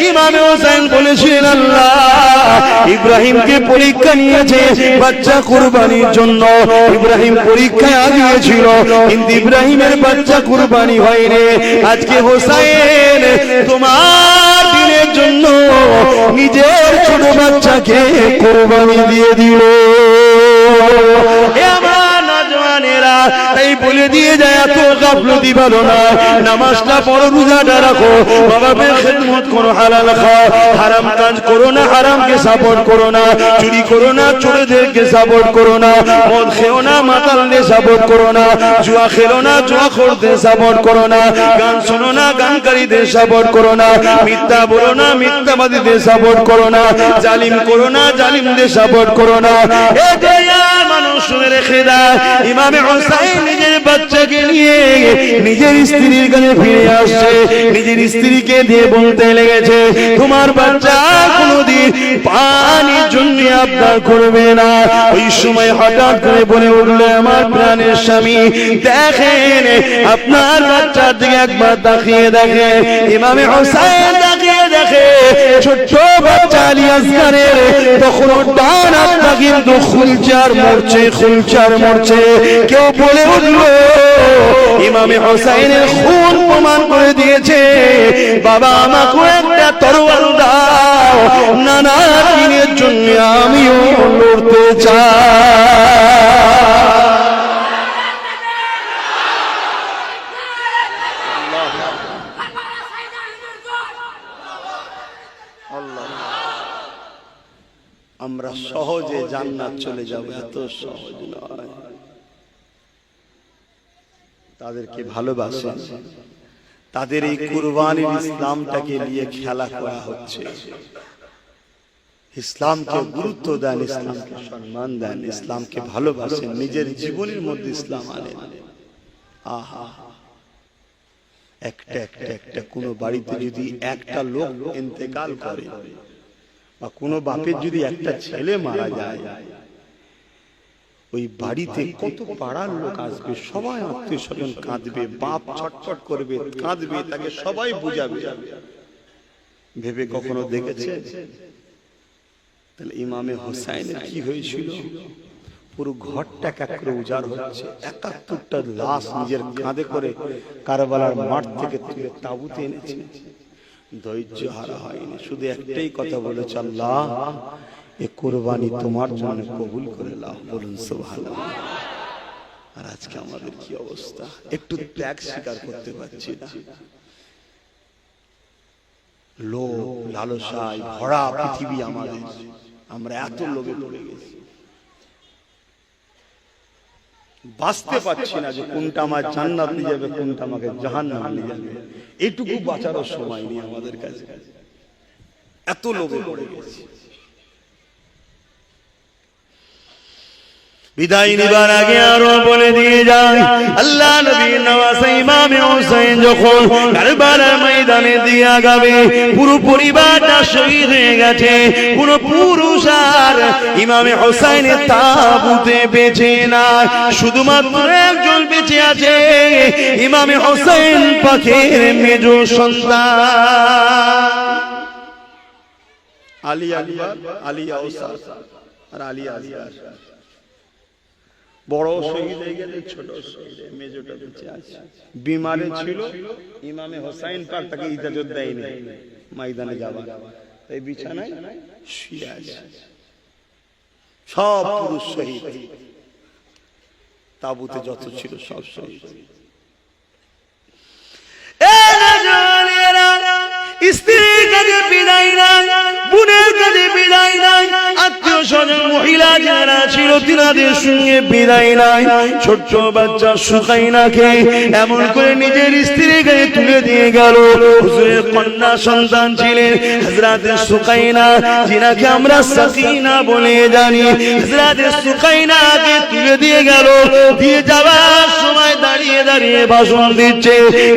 ইমামে হোসেন বলেছিলেন, আল্লাহ ইব্রাহিমকে পরীক্ষা নিয়েছে বাচ্চা কুরবানির জন্য, ইব্রাহিম পরীক্ষায় আগিয়েছিল কিন্তু ইব্রাহিমের বাচ্চা কুরবানি হয়নি, আজকে হোসেন তোমার দিনের জন্য নিজের ছোট বাচ্চাকে কুরবানি দিয়ে দিল। তাই বলে দিয়ে যায় এত গাফলতি ভালো না, নামাজটা পড়ো, রোজাটা রাখো, বাবার খেদমত করো, হালাল খাও, হারাম কাজ করো না, হারামকে সাপোর্ট করো না, চুরি করো না, চোরদেরকে সাপোর্ট করো না, মদ খেও না, মাতালদের সাপোর্ট করো না, জুয়া খেলো না, জুয়াখোরদের সাপোর্ট করো না, গান শোনো না, গানকারীদের সাপোর্ট করো না, মিথ্যা বলো না, মিথ্যাবাদীদের সাপোর্ট করো না, জালিম করো না, জালিমদের সাপোর্ট করো না। এটাই মানুষ শুনে রেখে দেয়। ইমামে হোসেন নিজের বাচ্চাকে নিয়ে নিজের স্ত্রীর কাছে ফিরে আসছে, নিজের স্ত্রীকে দিয়ে বলতে লেগেছে, তোমার বাচ্চা কোনদিন পানির জন্য আবদার করবে না। ওই সময় হঠাৎ করে বলে উঠলো, আমার প্রাণের স্বামী দেখেন আপনার বাচ্চার দিকে একবার তাকিয়ে দেখে। ইমামে হোসেন তাকিয়ে দেখে ছোট্ট বাচ্চা আলী আসগরের তখনও ডান হাতটা কিন্তু খুলছে আর মরছে, খুলছে আর মরছে। কেউ বলে উঠলো, ইমামে হোসেনের খুন প্রমাণ করে দিয়েছে, বাবা আমাকে একটা তরোয়াল দাও, নানা দিনের জন্য আমিও লড়তে চাই। আমরা সহজে জান্নাত চলে যাব এত সহজ নয়। তাদেরকে ভালোবাসেন, তাদের এই কুরবানির ইসলামটাকে নিয়ে খেলা করা হচ্ছে। ইসলামকে গুরুত্ব দেন, ইসলামকে সম্মান দেন, ইসলামকে ভালোবাসেন, নিজের জীবনের মধ্যে ইসলাম আনেন। আহা, একটা কোনো বাড়িতে যদি একটা লোক ইন্তেকাল করে বা কোনো বাপের যদি একটা ছেলে মারা যায়, ওই বাড়িতে কত পাড়ার লোক আসবে, সবাই আত্মীয় স্বজন কাঁদবে, বাপ ছটফট করবে, কাঁদবে, তাকে সবাই বুঝাবে। ভেবে কখনো দেখেছে? তাহলে ইমামে হোসেনের কি হয়েছিল? পুরো ঘরটা এক এক করে উজাড় হচ্ছে, ৭১টা লাশ নিজের কাঁধে করে কারবালার মাঠ থেকে তুলে তাঁবুতে এনেছে। ধৈর্য হারা হয়নি, শুধু একটাই কথা বলেছে, আল্লাহ এ কুরবানি তোমার জন্য কবুল করে নাও, বলুন সুবহানাল্লাহ। আর আজকে আমাদের কি অবস্থা, একটু ত্যাগ স্বীকার করতে পারছি না। লোভ লালসায় ভরা পৃথিবী আমাদের, আমরা এত লোভে পড়ে গেছি, বাঁচতে পারছি না যে কোনটা আমার জান্নাত নিয়ে যাবে, কোনটা আমাকে জাহান্নাম নিয়ে যাবে। এইটুকু বাঁচারও সময় নেই আমাদের কাছে, এত লোভে পড়ে গেছি। বিদায় নিবার আগে আরো বলে দিয়ে যান, আল্লাহ নবীর নওয়াজে ইমামে হোসেন যখন কারবালার ময়দানে দিয়ে আগাবে, পুরো পরিবারটা শহীদ হয়ে গেছে, কোন পুরুষ আর ইমামে হোসেনের তাবুতে বেঁচে না, শুধুমাত্র একজন বেঁচে আছে, ইমামে হোসেন পাকের মেজ সন্তান আলী আকবর, আলী আওসার আর আলী আসগার। বড় শহীদ হয়ে গেলে ছোট শহীদ, মেজটা বেঁচে আছে। বিমারে ছিল, ইমামে হোসেন পাক তাকে ইজাজত দেয়নি ময়দানে যাবার, তাই বিছানায় শুয়ে আছে। সব পুরুষ শহীদ, তাবুতে যত ছিল সব শহীদ। স্ত্রীর কাছে বিদায় নাই, বোনের কাছে বিদায় নাই, আত্মীয় স্বজন মহিলা যারা ছিল তিনাদের সঙ্গে বিদায় নাই। ছোট্ট বাচ্চা সুকাইনাকে এমন করে নিজের স্ত্রীর কাছে তুলে দিয়ে গেল। হুজুরের কন্যা সন্তান ছিলেন হযরত সুকাইনা, যিনাকে আমরা সাকিনা বলে জানি। হযরত সুকাইনাকে তুলে দিয়ে গেল, দিয়ে যাওয়ার সময় দাঁড়িয়ে দাঁড়িয়ে ভাষণ দিচ্ছে।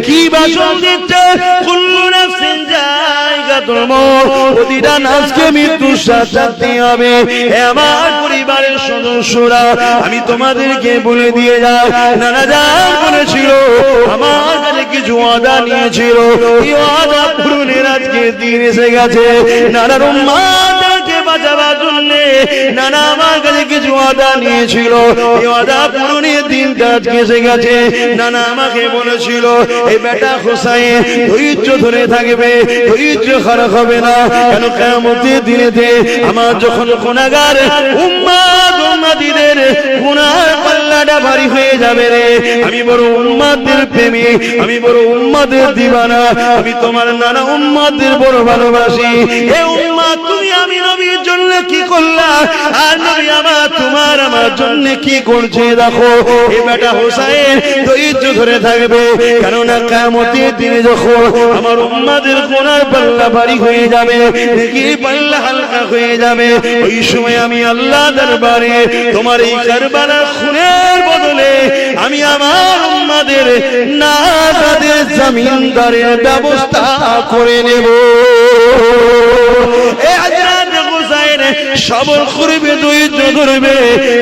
কি ভাষণ দিচ্ছে? কুল্লু নাফসিন জায়গাতুল মউত, প্রতিটা নাফসকে মৃত্যুর স্বাদ চাখতে হবে। হে আমার পরিবারের সদস্যরা, আমি তোমাদেরকে বলে দিয়ে যাই, নানা জান বলেছিল, আমার কাছে কিছু ওয়াদা নিয়েছিল, এই ওয়াদা পূরণের আজকে দিন এসে গেছে। নানার উম্মতকে বাঁচাবার জন্য নানা আমার কাছে কিছু ওয়াদা নিয়েছিল, এই ওয়াদা পূরণের দিনটা আজকে এসে গেছে। নানা আমাকে বলেছিল, এই বেটা হোসাইন ধৈর্য ধরে থাকবে, ধৈর্য খারাপ হবে না, কেন কিয়ামতের দিনেতে আমার যখন গুনাহগার উম্মত উম্মতিদের গুনার পাল্লাটা ভারী হয়ে যাবে রে, আমি বড় উম্মতের প্রেমী, আমি বড় উম্মতের দিওয়ানা, আমি তোমার নানা উম্মতের বড় ভালোবাসি। হে উম্মত, তুমি আমি নবীর জন্য কি করলা, আর নবী আমার জন্য কি করছে দেখো। এই বেটা হোসেন ধৈর্য ধরে থাকবে, কেননা কিয়ামতের দিনে যখন আমার উম্মতের গুনার পাল্লা ভারী হয়ে যাবে, নেকির পাল্লা হালকা হয়ে যাবে, ওই সময় আমি আল্লাহ দরবারে তোমার এই কারবালার খুনের বদলে আমি আমার উম্মতের নাজাদের জমিনদারের ব্যবস্থা করে নেব। সবর করবে, ধৈর্য ধরবে।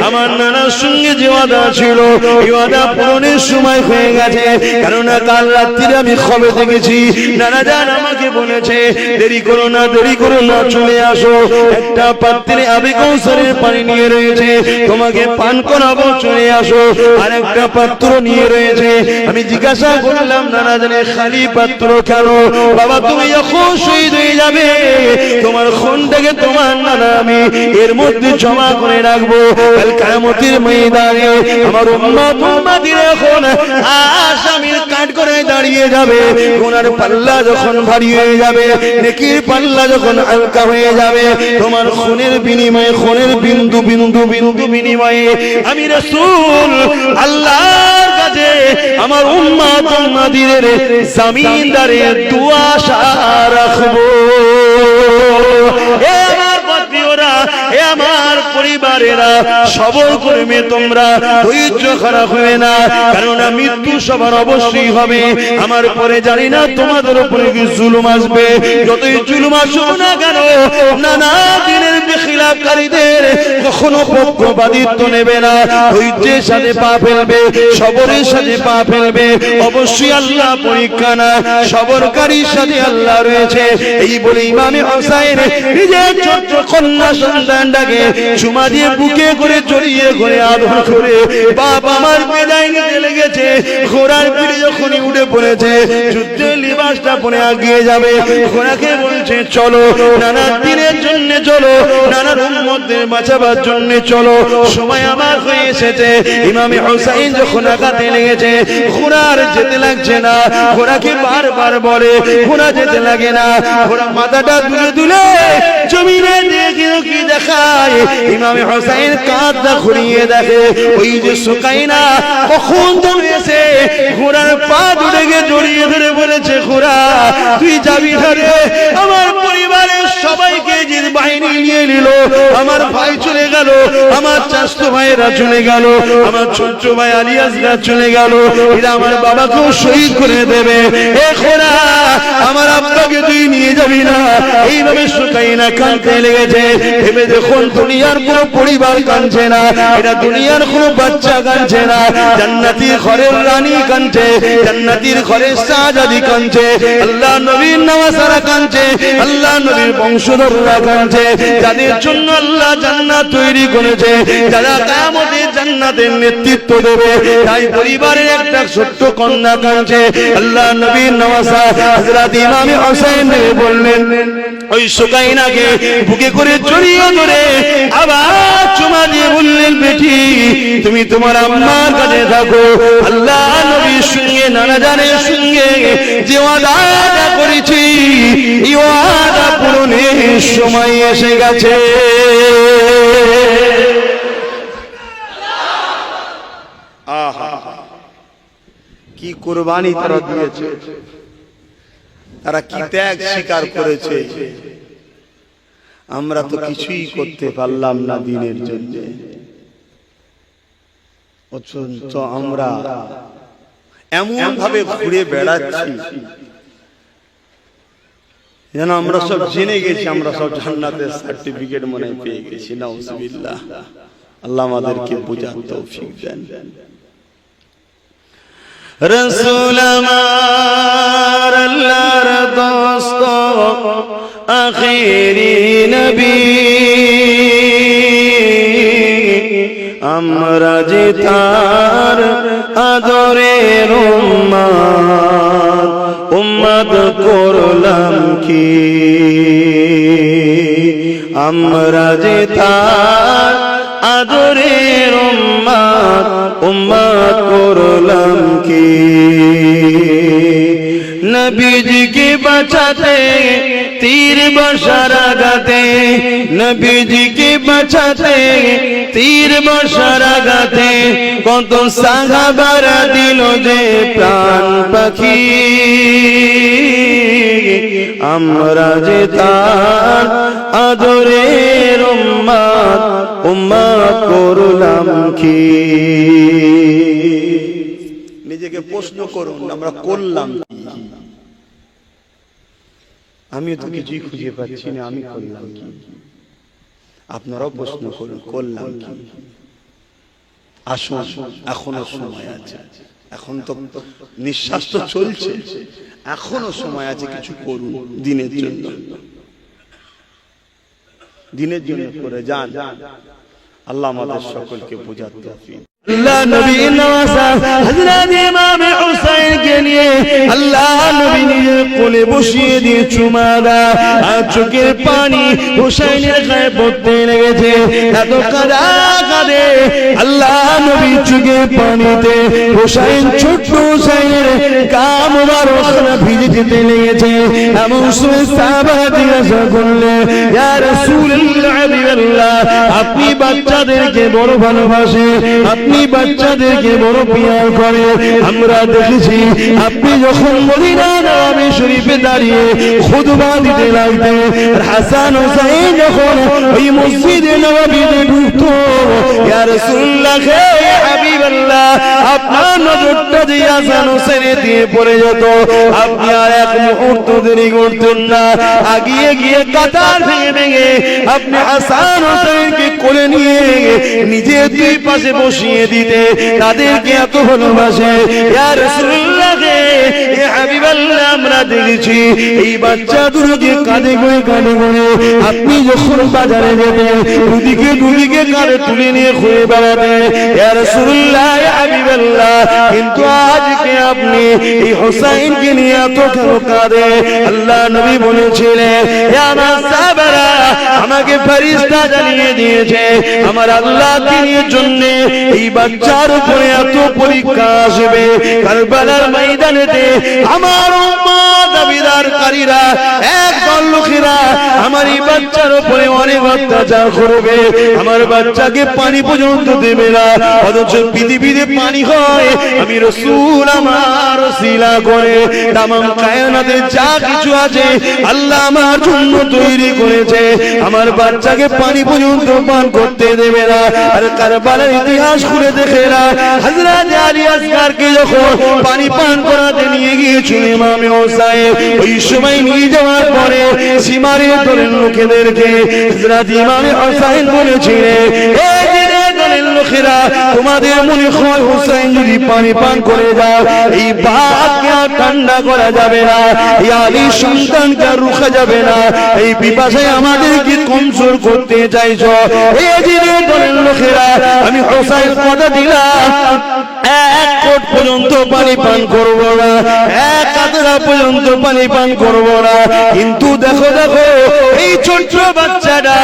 আমার নানার সঙ্গে যে ওয়াদা ছিল, এই ওয়াদা পূরণের সময় হয়ে গেছে, কেননা কাল রাত্রিরে আমি খবর দেখেছি, নানা জান আমাকে বলেছে, দেরি করো না, দেরি করো না, চলে আসো, একটা পাত্রে আবে কৌসারের পানি নিয়ে রয়েছে, তোমাকে পান করাবো, চলে আসো। আর একটা পাত্র নিয়ে রয়েছে। আমি জিজ্ঞাসা করলাম, নানা জানে খালি পাত্র কেন? বাবা, তুমি যখন শহীদ হয়ে যাবে, তোমার খুনটাকে তোমার নানা আমি এর মধ্যে জমা করে রাখবো, কাল কিয়ামতের ময়দানে আমার উম্মত উম্মতির এখন আসামির কাঠ করে দাঁড়িয়ে যাবে। গুনার পাল্লা যখন ভারী হয়ে যাবে, নেকির পাল্লা যখন হালকা হয়ে যাবে, তোমার খুনের বিনিময়ে, খুনের বিন্দু বিন্দু বিন্দু বিনিময়ে আমি রাসূল আল্লাহর কাছে আমার উম্মত উম্মতিদের জমিনদারের দুআ আশা রাখবো। হে আমার প্রিয়রা, হে আমার পরিবারেরা, সবর করবে তোমরা, ধৈর্য খারাপ হবে না, কেননা মৃত্যু সবার অবশ্যই হবে। আমার পরে জানি না তোমাদের উপরে কি জুলুম আসবে, যতই জুলুম আসুক না কেন, নানা দিনের বেখিলাফকারীদের কখনো পক্ষপাতিত্ব নেবে না, ধৈর্যের সাথে পা ফেলবে, সবরের সাথে পা ফেলবে। অবশ্যই আল্লাহ পরীক্ষা না, সবরকারীর সাথে আল্লাহ রয়েছে। এই বলে ইমামে হোসেন নিজের ছোট্ট কন্যা সন্তান সন্তানটাকে চুমা দিয়ে বুকে করে জড়িয়ে করে আদর করে বাপ আমার বিদায় নিতে লেগেছে। ঘোড়ার পিঠে যখনই উঠে পড়েছে, যুদ্ধের লিবাসটা পরে এগিয়ে যাবে, ঘোড়াকে বলছে চলো, নানা দিনের জন্য চলো, নানা উম্মতদের বাঁচাবার জন্য চলো, সময় আমার হয়ে এসেছে। ইমামে হুসাইন যখন আঘাতে লেগেছে, ঘোড়ার যেতে লাগছে না, ঘোড়াকে বারবার বলে ঘোড়া যেতে লাগে না, ঘোড়া মাথাটা দুলে দুলে জমিনে দেখে কি দেখায়, ইমামে হুসাইন কাঁধটা ঘুরিয়ে দেখে ওই যে সুকাইনা কখন দৌড়েছে, ঘোড়ার পা জুড়ে গিয়ে জড়িয়ে ধরে বলেছে ঘোড়া তুই যাবি ধরে, আমার পরিবারের সবাইকে যে বাহিনী নিয়ে নিল, আমার ভাই চলে গেল, আমার চাচতো ভাইয়েরা চলে গেল, আমার ছোট ভাই আলিয়াসরা চলে গেল, এরা আমার বাবাকেও শহীদ করে দেবে, এ ঘোড়া আমার আব্বাকে তুই নিয়ে যাবি না। এইভাবে সুকাইনা কাঁদতে লেগেছে। ভেবে দেখুন দুনিয়ার কোন পরিবার কাঁদছে না, এটা দুনিয়ার কোন বাচ্চা কাঁদছে না, জান্নাতের ঘরের রানী কাঁদছে, জান্নাতের ঘরের শাহজাদি কাঁদছে, আল্লাহ নবীর নওয়াসারা কাঁদছে, আল্লাহ নবীর বংশধররা কাঁদছে, যাদের জন্য আল্লাহ জান্নাত তৈরি করেছে, যারা কিয়ামতে জান্নাতের নেতৃত্ব দেবে, তাই পরিবারের একটা ছোট্ট কন্যা কাঁদছে। আল্লাহ নবীর নওয়াসা হযরত ইমাম হুসাইন বললেন ওই সুকাইনাকে বুকে করে জড়িয়ে ধরে আবার চুমা দিয়ে বললেন বেটি তুমি তোমার আম্মার কাছে থাকো, আল্লাহ নবীর সঙ্গে নানা জানের সঙ্গে যে ওয়াদা করেছি এই ওয়াদা পূরণের সময় এসে গেছে। আহা কি কুরবানি তারা দিয়েছে, তারা কি ত্যাগ স্বীকার করেছে। আমরা তো কিছুই করতে পারলাম না দিনের জন্য, অথচ আমরা এমন ভাবে ঘুরে বেড়াচ্ছি যেন আমরা সব জেনে গেছি, আমরা সব জান্নাতের সার্টিফিকেট মনে পেয়ে গেছি। নাউজুবিল্লাহ, আল্লাহ আমাদেরকে বোঝার তৌফিক দেন। রসুল আমার আল্লাহর দোস্ত আখিরি নবী, আমরা যে তার আদরের উম্মত, উম্মত করলাম কি, আমরা যে তার আদরের উম্মত, উম্মত করলাম কি। নবীজিকে বাঁচাতে তীর বর্ষার আঘাতে, নবীজিকে বাঁচাতে তীর বর্ষার আঘাতে কত সাহাবারা দিল যে প্রাণ পাখি, আমরা যে তার আদরের উম্মত, উম্মত করলাম কি। নিজেকে প্রশ্ন করুন আমরা করলাম কি। আমি তো কিছুই খুঁজে পাচ্ছি না, আমি করলাম কি। আপনারাও প্রশ্ন করুন করলাম কি। আসুন এখনো সময় আছে, এখন তো নিঃশ্বাস তো চলছে, এখনো সময় আছে, কিছু করুন দিনের জন্য, দিনের জন্য করে যান। আল্লাহ আমাদের সকলকে বোঝার তৌফিক। আল্লাহ নবী নওয়াসা হযরত ইমাম হুসাইনকে নিয়ে আল্লাহ নবী নিজের কোলে বসিয়ে দিয়ে চুমা দেয়, আর চোখের পানি হুসাইনের গায়ে পড়তে লেগেছে। এত কাঁদে আল্লাহ নবী চোখের পানিতে হুসাইন, ছোট্ট হুসাইনের গা মোবারক ভিজে যেতে লেগেছে। এমন সময় সাহাবারা জিজ্ঞাসা করলেন ইয়া রাসূলুল্লাহ, হাবিবাল্লাহ আপনি বাচ্চাদেরকে বড় ভালোবাসেন, আপনি বাচ্চাদেরকে বড় পিয়ার করে, আমরা দেখেছি আপনি যখন মদিনা নববী শরীফে দাঁড়িয়ে খুতবা দিতে লাগতেন, হাসান হুসাইন যখন ওই মসজিদে নববীতে ঢুকতো, ইয়া রাসূলুল্লাহ হে হাবিবাল্লাহ আপনার নজরটা যে হাসান হুসাইনের দিয়ে পড়ে যেত, আপনি আর এক মুহূর্ত দেরি করতেন না, আগিয়ে গিয়ে কাতার ভেঙে ভেঙে আপনি হাসান হুসাইনকে কোলে নিয়ে নিজের দুই পাশে বসিয়ে দিতে, তাদেরকে এত ভালোবাসে। ইয়া রাসূলুল্লাহ এ হাবিবাল্লাহ আমরা দেখেছি এই বাচ্চা দুটোকে কাঁধে করে আপনি যখন বাজারে যেতেন দুদিকে কাঁধে তুলে নিয়ে ঘুরে বেড়াতেন ইয়া রাসূলুল্লাহ ইয়া হাবিবাল্লাহ, কিন্তু আজকে আপনি এই হোসাইনকে নিয়ে এত কেন কাঁদে? আল্লাহ নবী বলেছিলেন ইয়া আমার সাহাবারা, আমাকে ফেরেশতা জানিয়ে দিয়েছে আমার আল্লাহ দিনের জন্য এই বাচ্চার উপরে এত পরীক্ষা আসবে। কারবালার ময়দানেতে আমার উম্মত দাবিদারকারীরা একদল লোকেরা আমার এই বাচ্চার উপরে অনেক অত্যাচার করবে, আমার বাচ্চাকে পানি পর্যন্ত দেবে না, অথচ পৃথিবীতে পানি হয় আমি রাসূল আমার ওসিলা করে তামাম কায়নাতে যা কিছু আছে আল্লাহ আমার জন্য তৈরি করেছে, আমার বাচ্চাকে পানি পর্যন্ত পান করতে দেবে না। আর কারবালার ইতিহাস খুলে দেখে না, হযরত আলী আসগরকে যখন পানি পান করাতে নিয়ে গিয়েছিল ইমামে হোসাইন, ওই সময় নিয়ে যাওয়ার পরে সীমারে দলের লোকেদেরকে হযরত ইমামে হোসাইন বলেছিলেন এই দলের লোকেরা তোমাদের মনে হয় হোসাইন যদি পানি পান করে যাও এই বাতকে আর ঠান্ডা করা যাবে না, এই আলী সন্তানকে আর রুখা যাবে না, এই পিপাসায় আমাদেরকে কমজোর করতে চাইছো। এই দলের লোকেরা আমি হোসাইন কথা দিলাম এক কোট পর্যন্ত পানি পান করব না, এক কাতরা পর্যন্ত পানি পান করব না, কিন্তু দেখো এই ছোট্ট বাচ্চাটা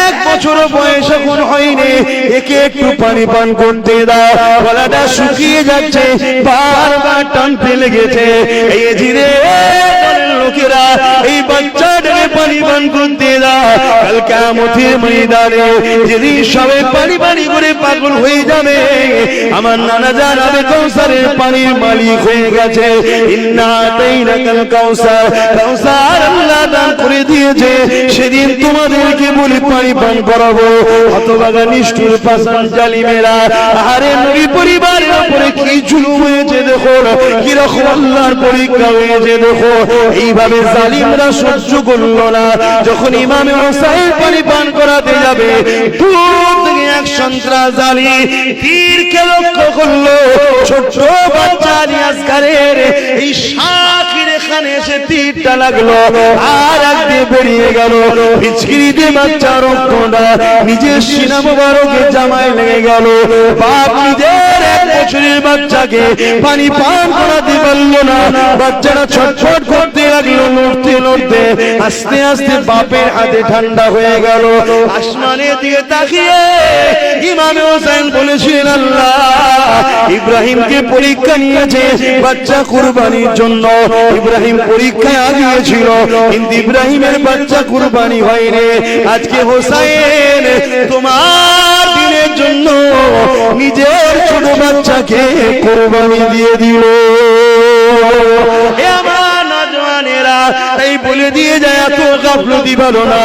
1 বছর বয়স এখন হয়নি, একে একটু পানি পান করতে দাও, গলাটা শুকিয়ে যাচ্ছে, বারবার টানতে লেগেছে। এই জিরে লোকেরা এই বাচ্চাটাকে পানি পান করতে দাও, কাল কিয়ামতের ময়দানে যেদিন সবাই পানি করে পাগল হয়ে যাবে, আমার নানা জান আবে কাউসারের পানির মালিক হয়ে গেছে, ইন্না আতাইনাকাল কাউসার, কাউসার আল্লাহ দান করে দিয়েছে, সেদিন তোমাদেরকে বলি পানি পান করাবো। হতভাগা নিষ্ঠুর পাষাণ জালিমেরা, আরে নবী পরিবারের উপরে কি জুলুম হয়েছে দেখো, কি রকম আল্লাহর পরীক্ষা হয়েছে দেখো। এইভাবে জালিমরা সহ্য করলো না, যখন ইমামে হোসাইন পানি পান করাতে যাবে দূর থেকে এক সন্ত্রাস জালি তীরকে লক্ষ্য করলো, ছোট্ট বাচ্চা আলী আসগরের এই শাকির এখানে এসে তীরটা লাগলো, আর একদিকে বেরিয়ে গেল, পিচকিরিতে বাচ্চা রক্তটা নিজের সিনা মোবারকে জামায় লেগে গেল। বাপ নিজের 1 বছরের বাচ্চাকে পানি পান করাতে পারলো না, বাচ্চাটা ছটফট করতে লাগলো, লড়তে আস্তে আস্তে বাপের হাতে ঠান্ডা হয়ে গেল। আসমানের দিকে তাকিয়ে ইমামে হোসেন বলেছিলেন আল্লাহ ইব্রাহিমকে পরীক্ষা নিয়েছে বাচ্চা কুরবানির জন্য, ইব্রাহিম পরীক্ষায় আগিয়েছিল কিন্তু ইব্রাহিমের বাচ্চা কুরবানি হয়নি, আজকে হোসেন তোমার দিনের জন্য নিজের ছোট বাচ্চাকে কুরবানি দিয়ে দিল। তাই বলে দিয়ে যায় এত গাফলতি ভালো না,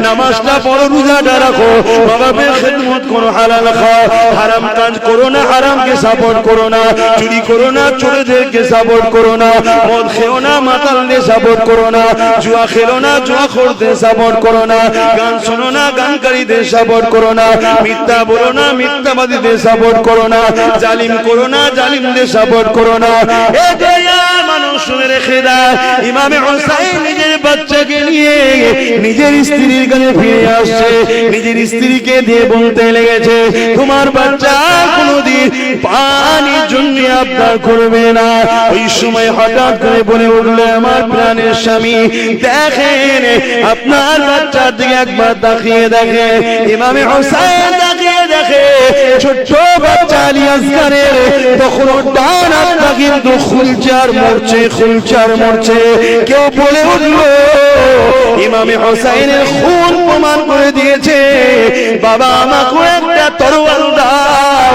নামাজটা পড়ো, রোজাটা রাখো, বাবা বের খেদমত করো, হালাল খাও, হারাম কাজ করো না, হারামকে সাপোর্ট করো না, চুরি করো না, চোরদেরকে সাপোর্ট করো না, মদ খেও না, মাতালদের সাপোর্ট করো না, জুয়া খেলো না, জুয়াখোরদের সাপোর্ট করো না, গান শোনো না, গানকারীদের সাপোর্ট করো না, মিথ্যা বলো না, মিথ্যাবাদীদের সাপোর্ট করো না, জালিম করো না, জালিমদের সাপোর্ট করো না। এ দুনিয়ার মানুষ শুনে রেখে দেয় ইমামে হোসেন নিজের বাচ্চাকে নিয়ে নিজের স্ত্রীর কাছে ফিরে আসছে, নিজের স্ত্রীকে দিয়ে বলতে লেগেছে তোমার বাচ্চা কোনোদিন পানির জন্য আবদার করবে না। ওই সময় হঠাৎ করে বলে উঠল আমার প্রাণের স্বামী দেখেন আপনার বাচ্চার দিকে একবার তাকিয়ে দেখে। ইমামে হোসেন তাকিয়ে দেখে ছোট্ট বাচ্চা আলী আসগরের তখন ডান হাতটা কিন্তু খুলছে আর মরছে। কেউ বলে উঠল ইমামে হোসেনের খুন প্রমাণ করে দিয়েছে, বাবা আমাকে একটা তরোয়াল দাও,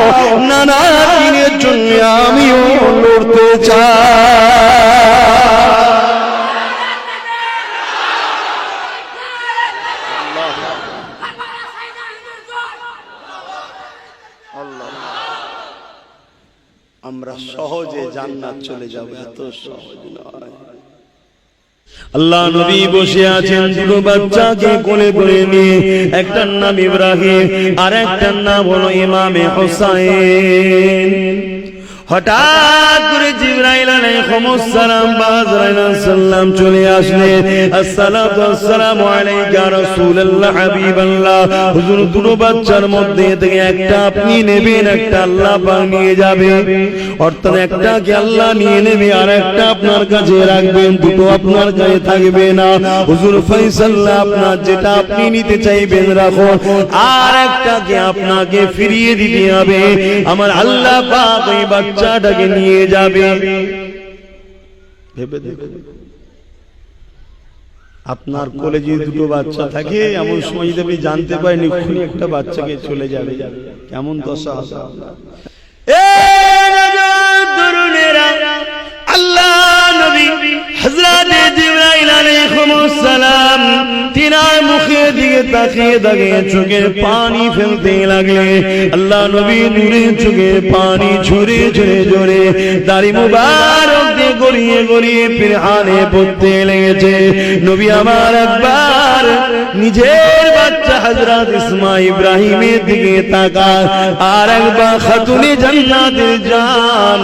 নানা দিনের জন্য আমিও লড়তে চাই। আমরা সহজে জান্নাত চলে যাব, এত সহজ নয়। আল্লাহ নবী বসে আছেন দুটো বাচ্চাকে কোলে করে নিয়ে, একটার নাম ইব্রাহিম আর একটার নাম হলো ইমামে হোসেন। হঠাৎ করে জিবরাইল আলাইহিস সালাম বা আজরাইল সাল্লাম চলে আসলেন। আসসালাতু ওয়াসসালামু আলাইকা রাসূলুল্লাহ হাবিবাল্লাহ। হুজুর দুটো বাচ্চার মধ্যে থেকে একটা আপনি নেবেন, একটা আল্লাহ পাক নিয়ে যাবে। অর্থাৎ একটাকে আল্লাহ নিয়ে নেবে আর একটা আপনার কাছে রাখবেন, দুটো আপনার কাছে থাকবে না। হুজুর ফয়সালা আপনার যেটা আপনি নিতে চাইবেন রাখুন, আর একটাকে আপনাকে ফিরিয়ে দিতে হবে। আমার আল্লাহ পাক ওই বাচ্চাটাকে নিয়ে যাবে। ভেবে দেখুন, আপনার কোলে যদি দুটো বাচ্চা থাকে, এমন সময় যদি আপনি জানতে পারেন এক্ষুনি একটা বাচ্চাকে চলে যাবে, কেমন দশা হবে? আল্লাহ নবী হযরত জিবরাইল আলাইহিস সালাম তিনার মুখের দিকে তাকিয়ে তাকিয়ে চোখের পানি ফেলতে লাগলেন। আল্লাহ নবী নূরে চোখের পানি ঝরে ঝরে ঝরে দাড়ি মুবারক দিয়ে গড়িয়ে গড়িয়ে পিরহানে পড়তে লেগেছে। নবী আমার একবার নিজের বাচ্চা হযরত ইসমাঈল ইব্রাহিমের দিকে তাকায়, আর একবার খাতুনে জান্নাতের জান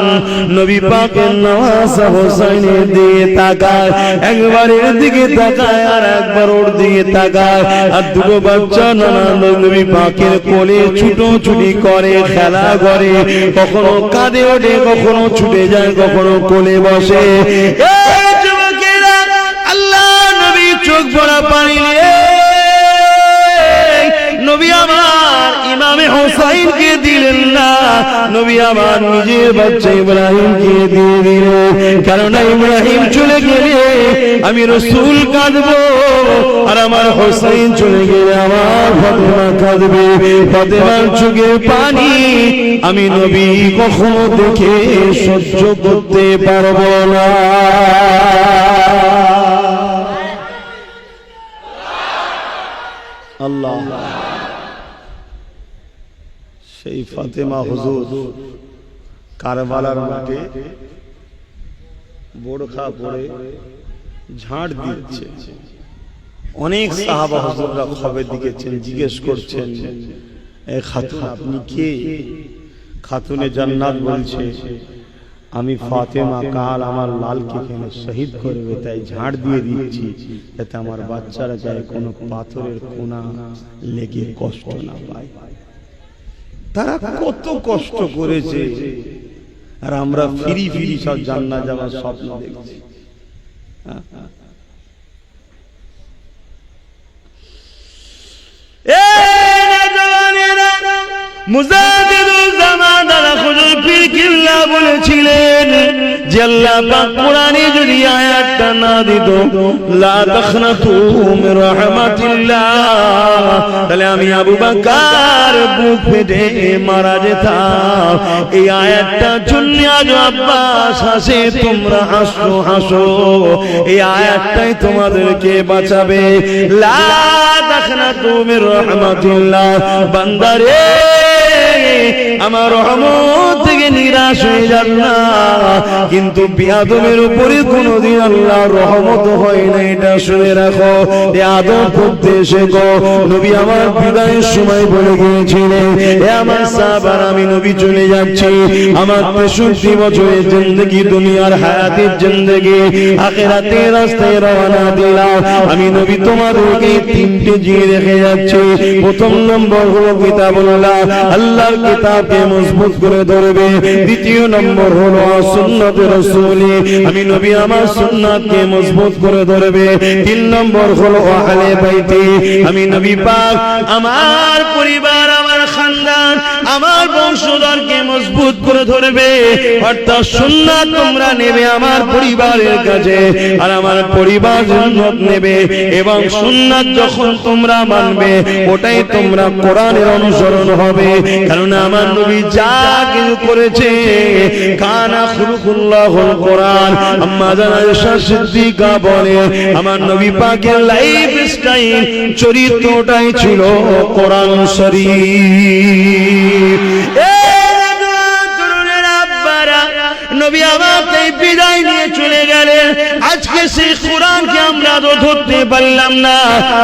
নবী পাকের নওয়াজা হোসেনের দিকে তাকায়। একবার এর দিকে তাকায় আর একবার ওর দিকে তাকায়। আর দুটো বাচ্চা নানা নবী পাকের কোলে ছুটোছুটি করে, খেলা করে, কখনো কাঁদে ওঠে, কখনো ছুটে যায়, কখনো কোলে বসে। এই যুবকেরা, আল্লাহ নবী চোখ ভরা পানি নিয়ে নবী আমার ইমামে হোসাইনকে দিলেন না, নবী আমার নিজের বাচ্চা ইব্রাহিমকে দিয়ে দিলেন। কারণ ইব্রাহিম চলে গেলে আমি রাসূল কাঁদবো, আর আমার হোসাইন চলে গেলে আমার ফাতেমা কাঁদবে। ফাতেমার চোখের পানি আমি নবী কখনো দেখে সহ্য করতে পারবো না। আল্লাহ, সেই ফাতেমা হুজুর কারবালার মাঠে বোরখা পরে ঝাড় দিচ্ছে। অনেক সাহাবা হুজুররা খবর দিয়েছেন, জিজ্ঞেস করছেন, এ খাতুন আপনি কে? খাতুনে জান্নাত বলছে, আমি ফাতেমা, কাল আমার লালকে কেন শহীদ করবে, তাই ঝাড় দিয়ে দিচ্ছি, যাতে আমার বাচ্চারা যায় কোনো পাথরের কোনা লেগে কষ্ট না পায়। তারা কত কষ্ট করেছে, আর আমরা ফিরি ফিরি সব জান্নাত যাওয়ার স্বপ্ন দেখছি। মুজাদ্দিদুল জামান হুজুর পীর কিবলা বলেছিলেন যে আল্লাহ পাক কোরআনে যদি আয়াতটা না দিত, লা তাখনাতু মির রাহমাতিল্লাহ, তাহলে আমি আবু বকর বুক ফেটে মারা যেতাম। এই আয়াতটার জন্য আজ আব্বাস হাসে, তোমরা হাসো হাসো, এই আয়াতটাই তোমাদেরকে বাঁচাবে। লা তাখনাতু মির রাহমাতিল্লাহ, বান্দারে আমার রহমত থেকে নিরাশ হয়ে যান না। কিন্তু বিয়াদমের উপরে কোনদিন আল্লাহর রহমত হয় না, এটা শুনে রাখো। আদম করতে শেখো। নবী আমার বিদায়ের সময় বলে গিয়েছিলেন, হে আমার সাহাবারা, আমি নবী চলে যাচ্ছি, আমার ৬৩ বছরের জিন্দেগি, দুনিয়ার হায়াতের জিন্দেগি, আখিরাতের রাস্তায় রওনা দিলাম। আমি নবী তোমাদেরকে ৩টে জিনিস রেখে যাচ্ছি। প্রথম নম্বর হলো কিতাবুল্লাহ, আল্লাহর কিতাবকে মজবুত করে ধরবে। দ্বিতীয় নম্বর হলো সুন্নাতে রাসূলি, আমি নবী আমার সুন্নাতকে মজবুত করে ধরবে। ৩ নম্বর হলো আহলে বাইতি, আমি নবী পাক আমার পরিবার, আমার খানদান, আমার বংশধরকে মজবুত করে ধরবে। অর্থাৎ সুন্নাত তোমরা নেবে আমার পরিবারের কাছে, আর আমার পরিবার সুন্নাত নেবে, এবং সুন্নাত যখন তোমরা মানবে ওটাই তোমরা কোরআনের অনুসরণ হবে। কারণ আমার নবী যা কিছু করেছে, কানা খুলুকুল্লাহুল কোরআন। আম্মা জানা আয়েশা সিদ্দিকা বলে, আমার নবী পাকের লাইফ স্টাইল, চরিত্রটাই ছিল কোরআন শরীফ। নবী আমাকে বিদায় নিয়ে চলে গেলেন। আজকে সেই কোরআনকে আমরা আদৌ ধরতে পারলাম না।